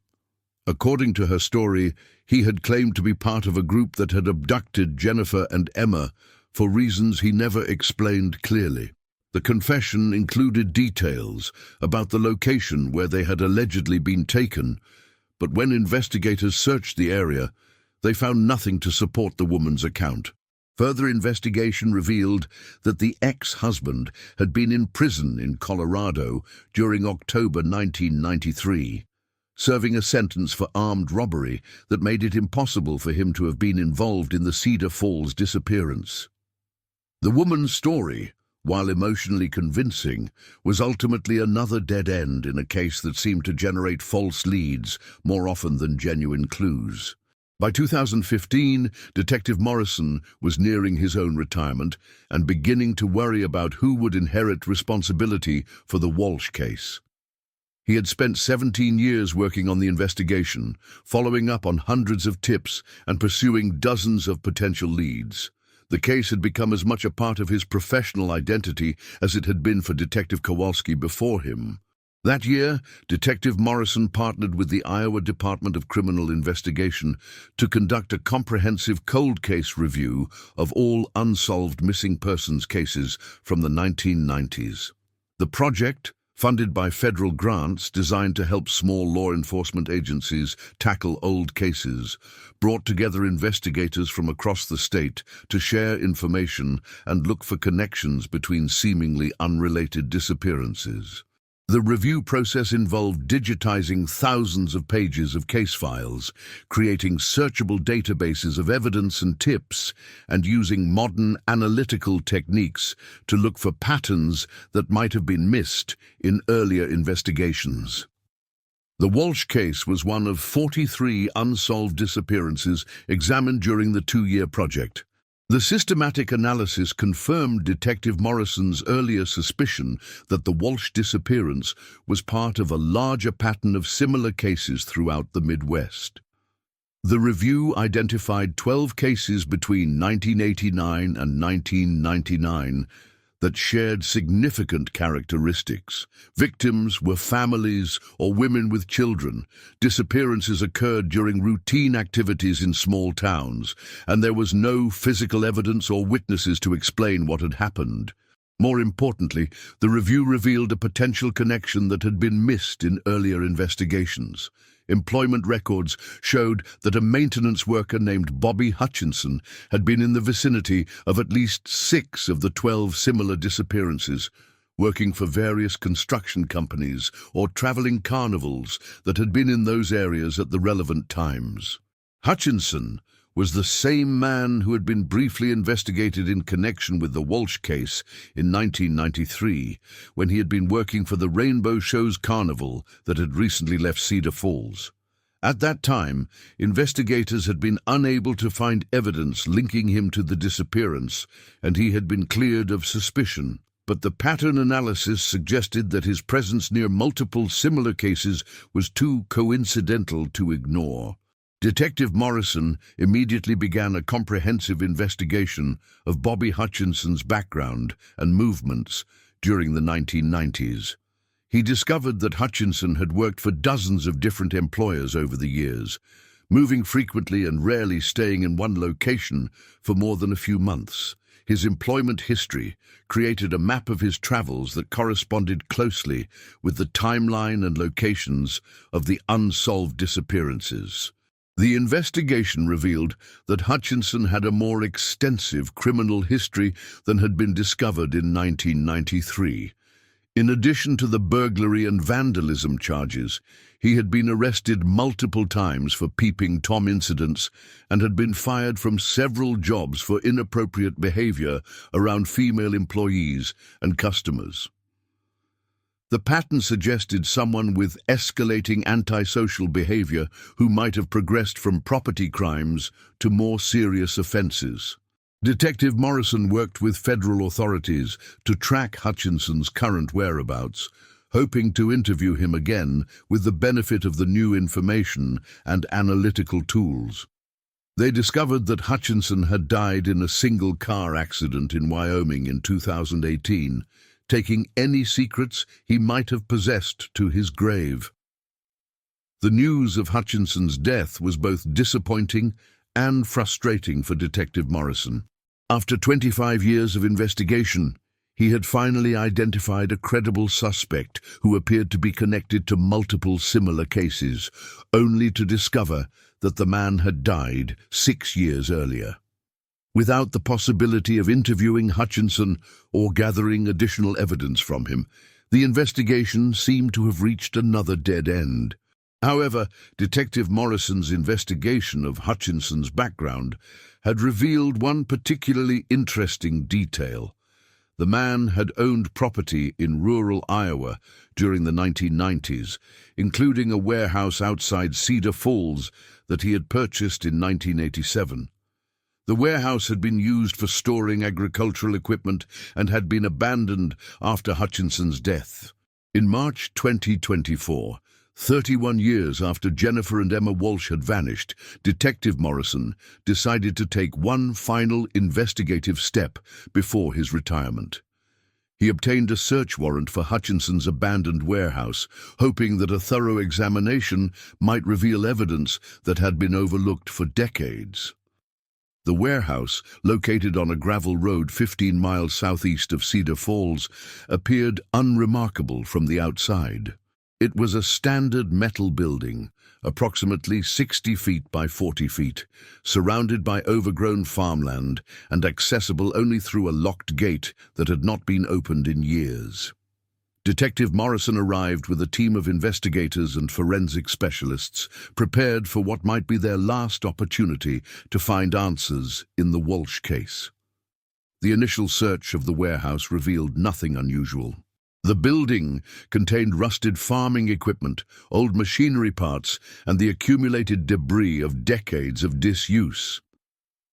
According to her story, he had claimed to be part of a group that had abducted Jennifer and Emma for reasons he never explained clearly. The confession included details about the location where they had allegedly been taken, but when investigators searched the area, they found nothing to support the woman's account. Further investigation revealed that the ex-husband had been in prison in Colorado during October 1993, serving a sentence for armed robbery that made it impossible for him to have been involved in the Cedar Falls disappearance. The woman's story, while emotionally convincing, was ultimately another dead end in a case that seemed to generate false leads more often than genuine clues. By 2015, Detective Morrison was nearing his own retirement and beginning to worry about who would inherit responsibility for the Walsh case. He had spent 17 years working on the investigation, following up on hundreds of tips and pursuing dozens of potential leads. The case had become as much a part of his professional identity as it had been for Detective Kowalski before him. That year, Detective Morrison partnered with the Iowa Department of Criminal Investigation to conduct a comprehensive cold case review of all unsolved missing persons cases from the 1990s. The project, funded by federal grants designed to help small law enforcement agencies tackle old cases, brought together investigators from across the state to share information and look for connections between seemingly unrelated disappearances. The review process involved digitizing thousands of pages of case files, creating searchable databases of evidence and tips, and using modern analytical techniques to look for patterns that might have been missed in earlier investigations. The Walsh case was one of 43 unsolved disappearances examined during the 2-year project. The systematic analysis confirmed Detective Morrison's earlier suspicion that the Walsh disappearance was part of a larger pattern of similar cases throughout the Midwest. The review identified 12 cases between 1989 and 1999 that shared significant characteristics. Victims were families or women with children. Disappearances occurred during routine activities in small towns, and there was no physical evidence or witnesses to explain what had happened. More importantly, the review revealed a potential connection that had been missed in earlier investigations. Employment records showed that a maintenance worker named Bobby Hutchinson had been in the vicinity of at least 6 of the 12 similar disappearances, working for various construction companies or traveling carnivals that had been in those areas at the relevant times. Hutchinson was the same man who had been briefly investigated in connection with the Walsh case in 1993, when he had been working for the Rainbow Show's Carnival that had recently left Cedar Falls. At that time, investigators had been unable to find evidence linking him to the disappearance, and he had been cleared of suspicion. But the pattern analysis suggested that his presence near multiple similar cases was too coincidental to ignore. Detective Morrison immediately began a comprehensive investigation of Bobby Hutchinson's background and movements during the 1990s. He discovered that Hutchinson had worked for dozens of different employers over the years, moving frequently and rarely staying in one location for more than a few months. His employment history created a map of his travels that corresponded closely with the timeline and locations of the unsolved disappearances. The investigation revealed that Hutchinson had a more extensive criminal history than had been discovered in 1993. In addition to the burglary and vandalism charges, he had been arrested multiple times for peeping Tom incidents and had been fired from several jobs for inappropriate behavior around female employees and customers. The pattern suggested someone with escalating antisocial behavior who might have progressed from property crimes to more serious offenses. Detective Morrison worked with federal authorities to track Hutchinson's current whereabouts, hoping to interview him again with the benefit of the new information and analytical tools. They discovered that Hutchinson had died in a single car accident in Wyoming in 2018, taking any secrets he might have possessed to his grave. The news of Hutchinson's death was both disappointing and frustrating for Detective Morrison. After 25 years of investigation, he had finally identified a credible suspect who appeared to be connected to multiple similar cases, only to discover that the man had died 6 years earlier. Without the possibility of interviewing Hutchinson or gathering additional evidence from him, the investigation seemed to have reached another dead end. However, Detective Morrison's investigation of Hutchinson's background had revealed one particularly interesting detail. The man had owned property in rural Iowa during the 1990s, including a warehouse outside Cedar Falls that he had purchased in 1987. The warehouse had been used for storing agricultural equipment and had been abandoned after Hutchinson's death. In March 2024, 31 years after Jennifer and Emma Walsh had vanished, Detective Morrison decided to take one final investigative step before his retirement. He obtained a search warrant for Hutchinson's abandoned warehouse, hoping that a thorough examination might reveal evidence that had been overlooked for decades. The warehouse, located on a gravel road 15 miles southeast of Cedar Falls, appeared unremarkable from the outside. It was a standard metal building, approximately 60 feet by 40 feet, surrounded by overgrown farmland and accessible only through a locked gate that had not been opened in years. Detective Morrison arrived with a team of investigators and forensic specialists, prepared for what might be their last opportunity to find answers in the Walsh case. The initial search of the warehouse revealed nothing unusual. The building contained rusted farming equipment, old machinery parts, and the accumulated debris of decades of disuse.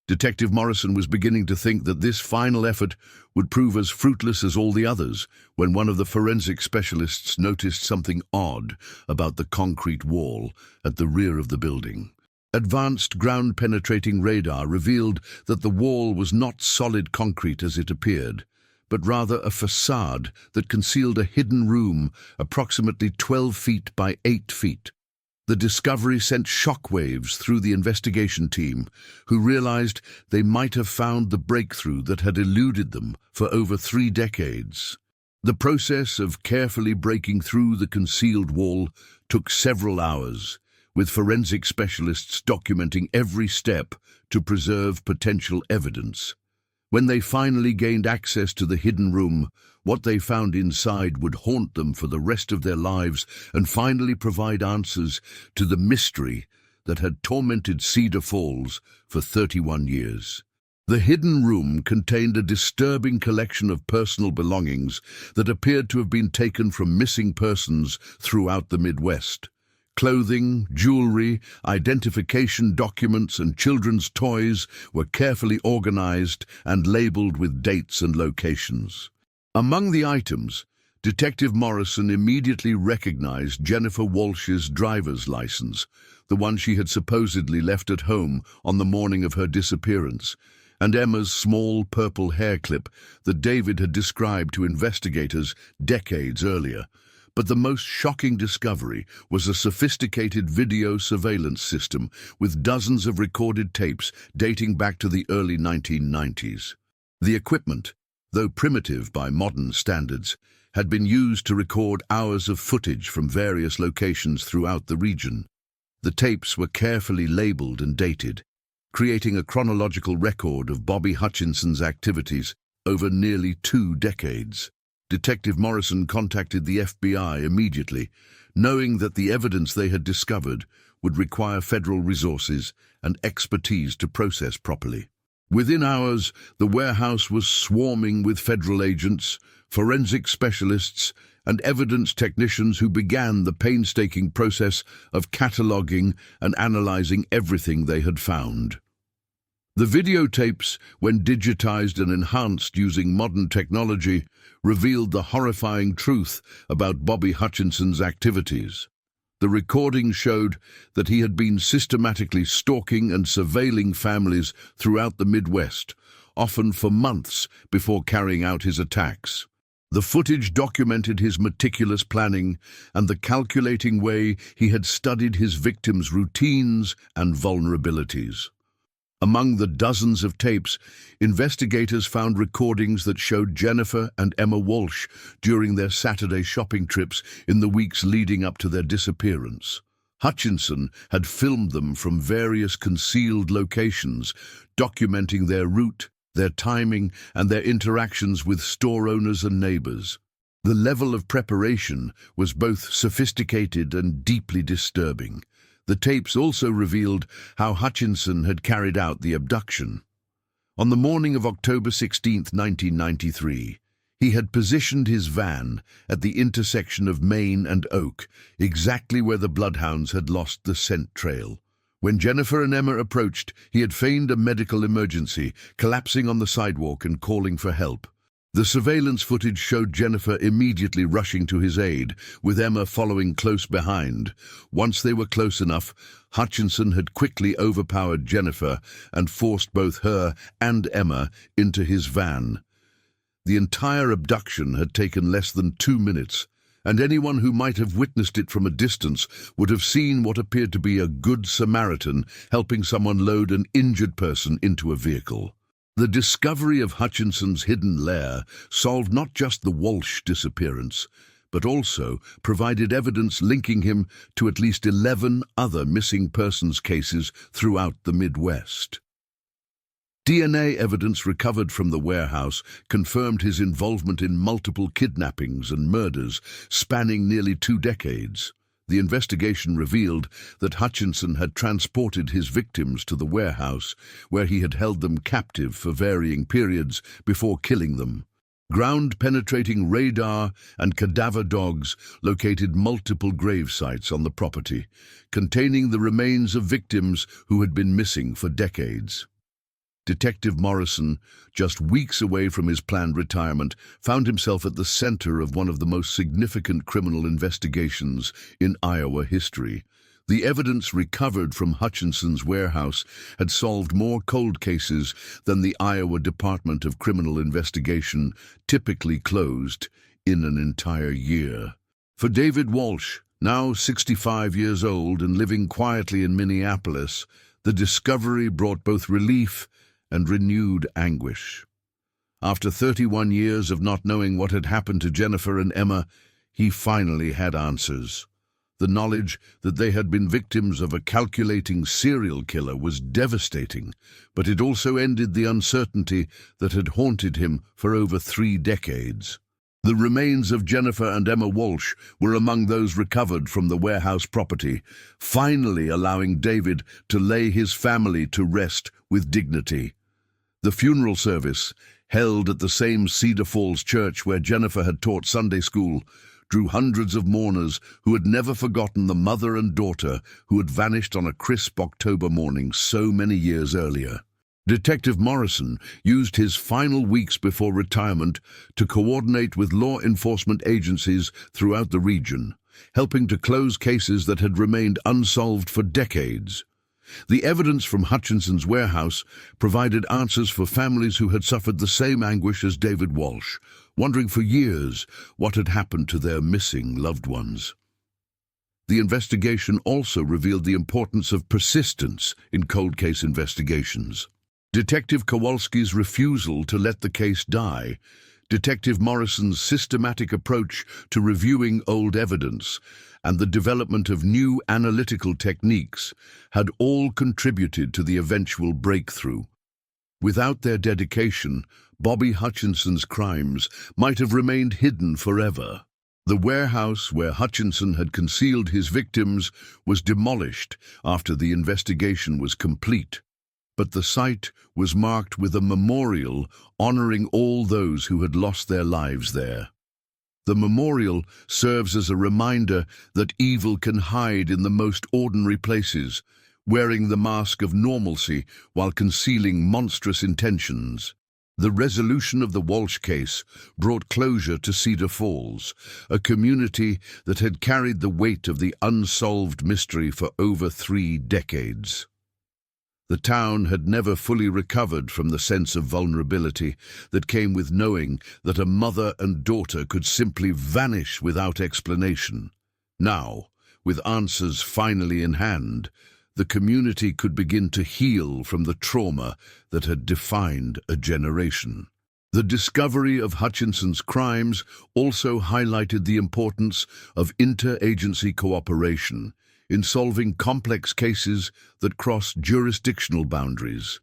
Detective Morrison was beginning to think that this final effort would prove as fruitless as all the others when one of the forensic specialists noticed something odd about the concrete wall at the rear of the building. Advanced ground-penetrating radar revealed that the wall was not solid concrete as it appeared, but rather a facade that concealed a hidden room approximately 12 feet by 8 feet. The discovery sent shockwaves through the investigation team, who realized they might have found the breakthrough that had eluded them for over 3 decades. The process of carefully breaking through the concealed wall took several hours, with forensic specialists documenting every step to preserve potential evidence. When they finally gained access to the hidden room, what they found inside would haunt them for the rest of their lives and finally provide answers to the mystery that had tormented Cedar Falls for 31 years. The hidden room contained a disturbing collection of personal belongings that appeared to have been taken from missing persons throughout the Midwest. Clothing, jewelry, identification documents, and children's toys were carefully organized and labeled with dates and locations. Among the items, Detective Morrison immediately recognized Jennifer Walsh's driver's license, the one she had supposedly left at home on the morning of her disappearance, and Emma's small purple hair clip that David had described to investigators decades earlier. But the most shocking discovery was a sophisticated video surveillance system with dozens of recorded tapes dating back to the early 1990s. The equipment, though primitive by modern standards, had been used to record hours of footage from various locations throughout the region. The tapes were carefully labeled and dated, creating a chronological record of Bobby Hutchinson's activities over nearly 2 decades. Detective Morrison contacted the FBI immediately, knowing that the evidence they had discovered would require federal resources and expertise to process properly. Within hours, the warehouse was swarming with federal agents, forensic specialists, and evidence technicians who began the painstaking process of cataloging and analyzing everything they had found. The videotapes, when digitized and enhanced using modern technology, revealed the horrifying truth about Bobby Hutchinson's activities. The recording showed that he had been systematically stalking and surveilling families throughout the Midwest, often for months before carrying out his attacks. The footage documented his meticulous planning and the calculating way he had studied his victims' routines and vulnerabilities. Among the dozens of tapes, investigators found recordings that showed Jennifer and Emma Walsh during their Saturday shopping trips in the weeks leading up to their disappearance. Hutchinson had filmed them from various concealed locations, documenting their route, their timing, and their interactions with store owners and neighbors. The level of preparation was both sophisticated and deeply disturbing. The tapes also revealed how Hutchinson had carried out the abduction. On the morning of October 16, 1993, he had positioned his van at the intersection of Main and Oak, exactly where the bloodhounds had lost the scent trail. When Jennifer and Emma approached, he had feigned a medical emergency, collapsing on the sidewalk and calling for help. The surveillance footage showed Jennifer immediately rushing to his aid, with Emma following close behind. Once they were close enough, Hutchinson had quickly overpowered Jennifer and forced both her and Emma into his van. The entire abduction had taken less than 2 minutes, and anyone who might have witnessed it from a distance would have seen what appeared to be a good Samaritan helping someone load an injured person into a vehicle. The discovery of Hutchinson's hidden lair solved not just the Walsh disappearance, but also provided evidence linking him to at least 11 other missing persons cases throughout the Midwest. DNA evidence recovered from the warehouse confirmed his involvement in multiple kidnappings and murders spanning nearly 2 decades. The investigation revealed that Hutchinson had transported his victims to the warehouse, where he had held them captive for varying periods before killing them. Ground-penetrating radar and cadaver dogs located multiple grave sites on the property, containing the remains of victims who had been missing for decades. Detective Morrison, just weeks away from his planned retirement, found himself at the center of one of the most significant criminal investigations in Iowa history. The evidence recovered from Hutchinson's warehouse had solved more cold cases than the Iowa Department of Criminal Investigation typically closed in an entire year. For David Walsh, now 65 years old and living quietly in Minneapolis, the discovery brought both relief and renewed anguish. After 31 years of not knowing what had happened to Jennifer and Emma, he finally had answers. The knowledge that they had been victims of a calculating serial killer was devastating, but it also ended the uncertainty that had haunted him for over 3 decades. The remains of Jennifer and Emma Walsh were among those recovered from the warehouse property, finally allowing David to lay his family to rest with dignity. The funeral service, held at the same Cedar Falls church where Jennifer had taught Sunday school, drew hundreds of mourners who had never forgotten the mother and daughter who had vanished on a crisp October morning so many years earlier. Detective Morrison used his final weeks before retirement to coordinate with law enforcement agencies throughout the region, helping to close cases that had remained unsolved for decades. The evidence from Hutchinson's warehouse provided answers for families who had suffered the same anguish as David Walsh, wondering for years what had happened to their missing loved ones. The investigation also revealed the importance of persistence in cold case investigations. Detective Kowalski's refusal to let the case die, Detective Morrison's systematic approach to reviewing old evidence, and the development of new analytical techniques had all contributed to the eventual breakthrough. Without their dedication, Bobby Hutchinson's crimes might have remained hidden forever. The warehouse where Hutchinson had concealed his victims was demolished after the investigation was complete, but the site was marked with a memorial honoring all those who had lost their lives there. The memorial serves as a reminder that evil can hide in the most ordinary places, wearing the mask of normalcy while concealing monstrous intentions. The resolution of the Walsh case brought closure to Cedar Falls, a community that had carried the weight of the unsolved mystery for over 3 decades. The town had never fully recovered from the sense of vulnerability that came with knowing that a mother and daughter could simply vanish without explanation. Now, with answers finally in hand, the community could begin to heal from the trauma that had defined a generation. The discovery of Hutchinson's crimes also highlighted the importance of interagency cooperation in solving complex cases that cross jurisdictional boundaries.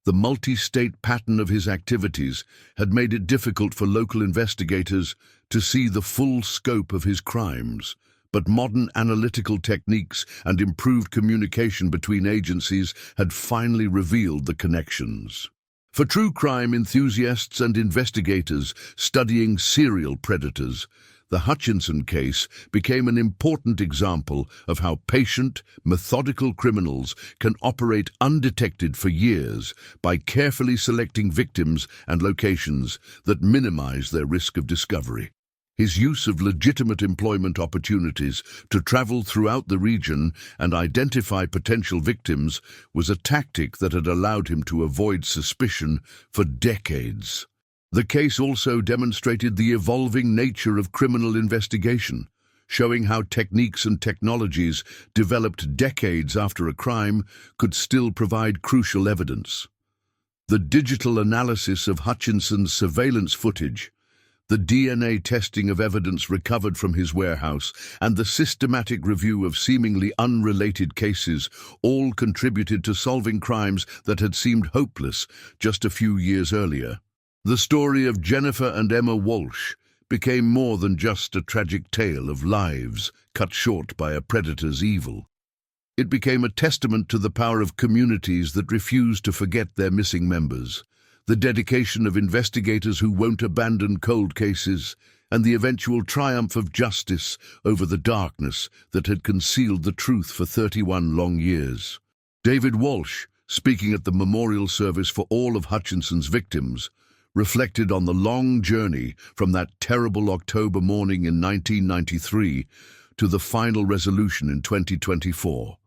The multi-state pattern of his activities had made it difficult for local investigators to see the full scope of his crimes, but modern analytical techniques and improved communication between agencies had finally revealed the connections. For true crime enthusiasts and investigators studying serial predators, the Hutchinson case became an important example of how patient, methodical criminals can operate undetected for years by carefully selecting victims and locations that minimize their risk of discovery. His use of legitimate employment opportunities to travel throughout the region and identify potential victims was a tactic that had allowed him to avoid suspicion for decades. The case also demonstrated the evolving nature of criminal investigation, showing how techniques and technologies developed decades after a crime could still provide crucial evidence. The digital analysis of Hutchinson's surveillance footage, the DNA testing of evidence recovered from his warehouse, and the systematic review of seemingly unrelated cases all contributed to solving crimes that had seemed hopeless just a few years earlier. The story of Jennifer and Emma Walsh became more than just a tragic tale of lives cut short by a predator's evil. It became a testament to the power of communities that refuse to forget their missing members, the dedication of investigators who won't abandon cold cases, and the eventual triumph of justice over the darkness that had concealed the truth for 31 long years. David Walsh, speaking at the memorial service for all of Hutchinson's victims, reflected on the long journey from that terrible October morning in 1993 to the final resolution in 2024.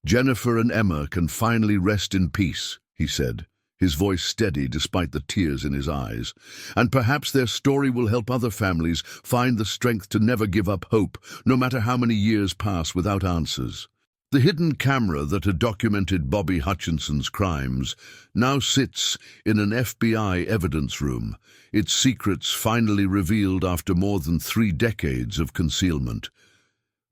"Jennifer and Emma can finally rest in peace," he said, his voice steady despite the tears in his eyes. "And perhaps their story will help other families find the strength to never give up hope, no matter how many years pass without answers." The hidden camera that had documented Bobby Hutchinson's crimes now sits in an FBI evidence room, its secrets finally revealed after more than 3 decades of concealment.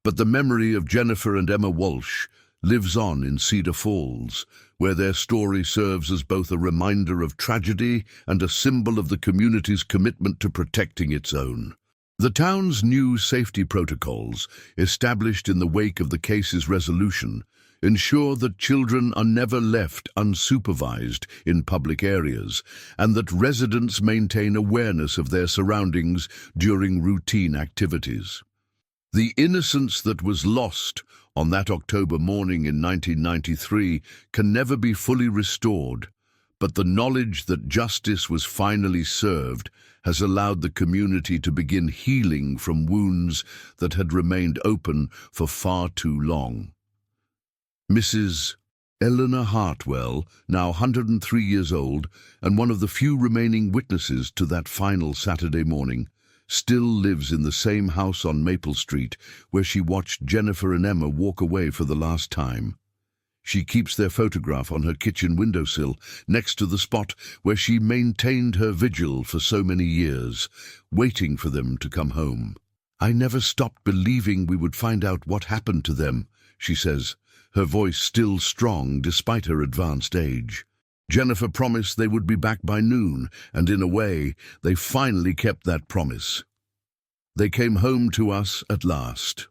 But the memory of Jennifer and Emma Walsh lives on in Cedar Falls, where their story serves as both a reminder of tragedy and a symbol of the community's commitment to protecting its own. The town's new safety protocols, established in the wake of the case's resolution, ensure that children are never left unsupervised in public areas, and that residents maintain awareness of their surroundings during routine activities. The innocence that was lost on that October morning in 1993 can never be fully restored, but the knowledge that justice was finally served has allowed the community to begin healing from wounds that had remained open for far too long. Mrs. Eleanor Hartwell, now 103 years old and one of the few remaining witnesses to that final Saturday morning, still lives in the same house on Maple Street where she watched Jennifer and Emma walk away for the last time. She keeps their photograph on her kitchen windowsill next to the spot where she maintained her vigil for so many years, waiting for them to come home. "I never stopped believing we would find out what happened to them," she says, her voice still strong despite her advanced age. Jennifer promised they would be back by noon, and in a way, they finally kept that promise. They came home to us at last.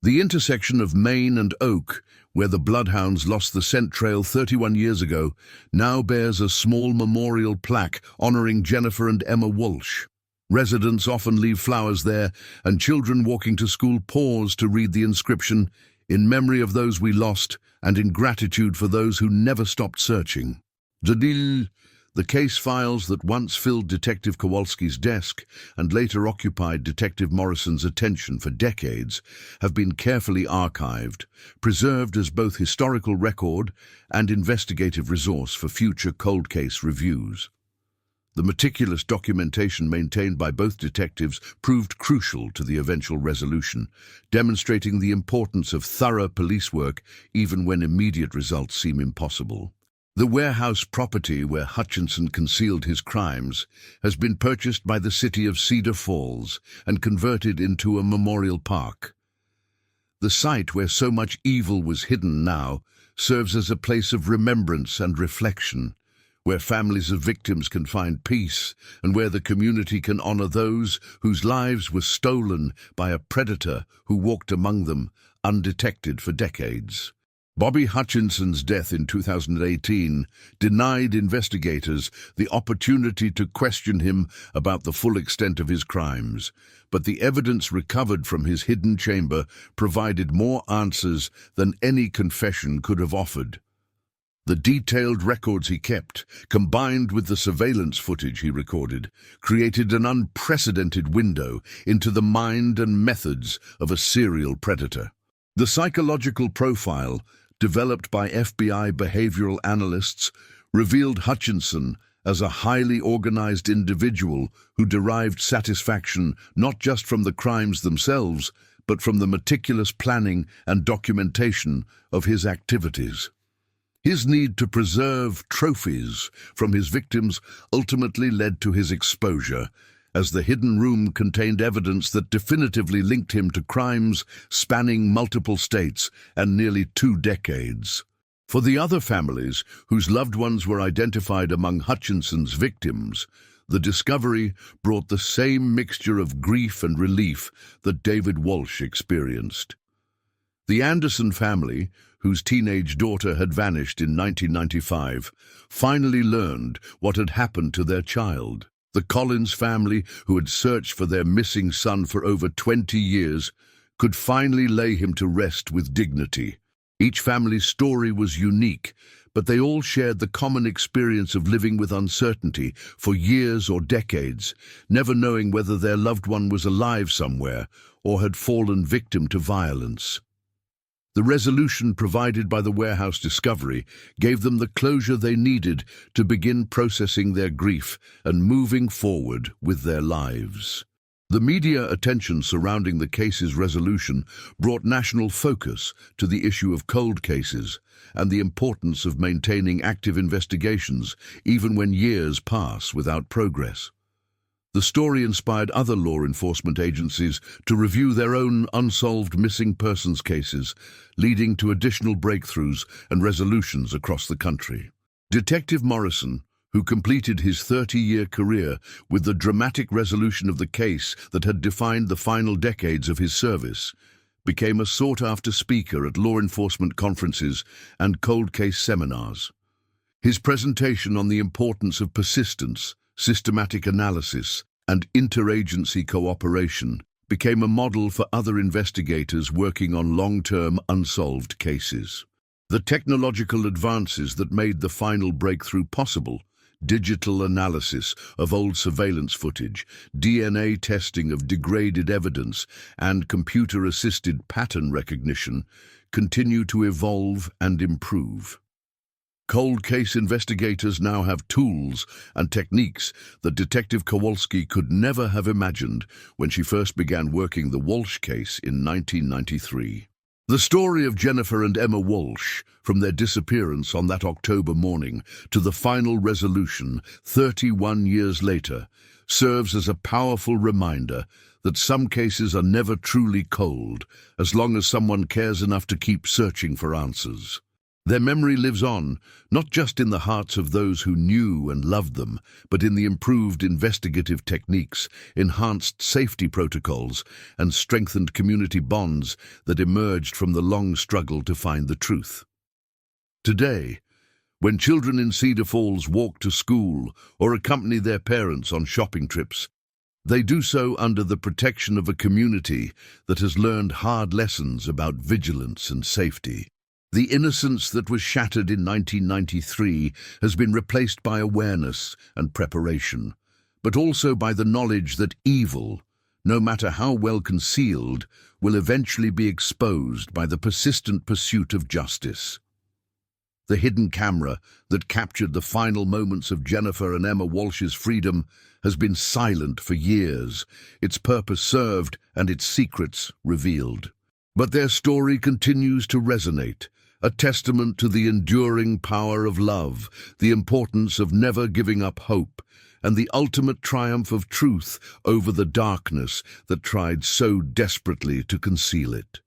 The intersection of Main and Oak, where the bloodhounds lost the scent trail 31 years ago, now bears a small memorial plaque honoring Jennifer and Emma Walsh. Residents often leave flowers there, and children walking to school pause to read the inscription, "In memory of those we lost, and in gratitude for those who never stopped searching." The case files that once filled Detective Kowalski's desk and later occupied Detective Morrison's attention for decades have been carefully archived, preserved as both historical record and investigative resource for future cold case reviews. The meticulous documentation maintained by both detectives proved crucial to the eventual resolution, demonstrating the importance of thorough police work even when immediate results seem impossible. The warehouse property where Hutchinson concealed his crimes has been purchased by the city of Cedar Falls and converted into a memorial park. The site where so much evil was hidden now serves as a place of remembrance and reflection, where families of victims can find peace and where the community can honor those whose lives were stolen by a predator who walked among them undetected for decades. Bobby Hutchinson's death in 2018 denied investigators the opportunity to question him about the full extent of his crimes, but the evidence recovered from his hidden chamber provided more answers than any confession could have offered. The detailed records he kept, combined with the surveillance footage he recorded, created an unprecedented window into the mind and methods of a serial predator. The psychological profile, developed by FBI behavioral analysts, revealed Hutchinson as a highly organized individual who derived satisfaction not just from the crimes themselves, but from the meticulous planning and documentation of his activities. His need to preserve trophies from his victims ultimately led to his exposure, as the hidden room contained evidence that definitively linked him to crimes spanning multiple states and nearly 2 decades. For the other families whose loved ones were identified among Hutchinson's victims, the discovery brought the same mixture of grief and relief that David Walsh experienced. The Anderson family, whose teenage daughter had vanished in 1995, finally learned what had happened to their child. The Collins family, who had searched for their missing son for over 20 years, could finally lay him to rest with dignity. Each family's story was unique, but they all shared the common experience of living with uncertainty for years or decades, never knowing whether their loved one was alive somewhere or had fallen victim to violence. The resolution provided by the warehouse discovery gave them the closure they needed to begin processing their grief and moving forward with their lives. The media attention surrounding the case's resolution brought national focus to the issue of cold cases and the importance of maintaining active investigations even when years pass without progress. The story inspired other law enforcement agencies to review their own unsolved missing persons cases, leading to additional breakthroughs and resolutions across the country. Detective Morrison, who completed his 30-year career with the dramatic resolution of the case that had defined the final decades of his service, became a sought-after speaker at law enforcement conferences and cold case seminars. His presentation on the importance of persistence, systematic analysis, and interagency cooperation became a model for other investigators working on long-term unsolved cases. The technological advances that made the final breakthrough possible digital analysis of old surveillance footage, DNA testing of degraded evidence, and computer-assisted pattern recognition continue to evolve and improve. Cold case investigators now have tools and techniques that Detective Kowalski could never have imagined when she first began working the Walsh case in 1993. The story of Jennifer and Emma Walsh, from their disappearance on that October morning to the final resolution 31 years later, serves as a powerful reminder that some cases are never truly cold as long as someone cares enough to keep searching for answers. Their memory lives on, not just in the hearts of those who knew and loved them, but in the improved investigative techniques, enhanced safety protocols, and strengthened community bonds that emerged from the long struggle to find the truth. Today, when children in Cedar Falls walk to school or accompany their parents on shopping trips, they do so under the protection of a community that has learned hard lessons about vigilance and safety. The innocence that was shattered in 1993 has been replaced by awareness and preparation, but also by the knowledge that evil, no matter how well concealed, will eventually be exposed by the persistent pursuit of justice. The hidden camera that captured the final moments of Jennifer and Emma Walsh's freedom has been silent for years, its purpose served and its secrets revealed. But their story continues to resonate, a testament to the enduring power of love, the importance of never giving up hope, and the ultimate triumph of truth over the darkness that tried so desperately to conceal it.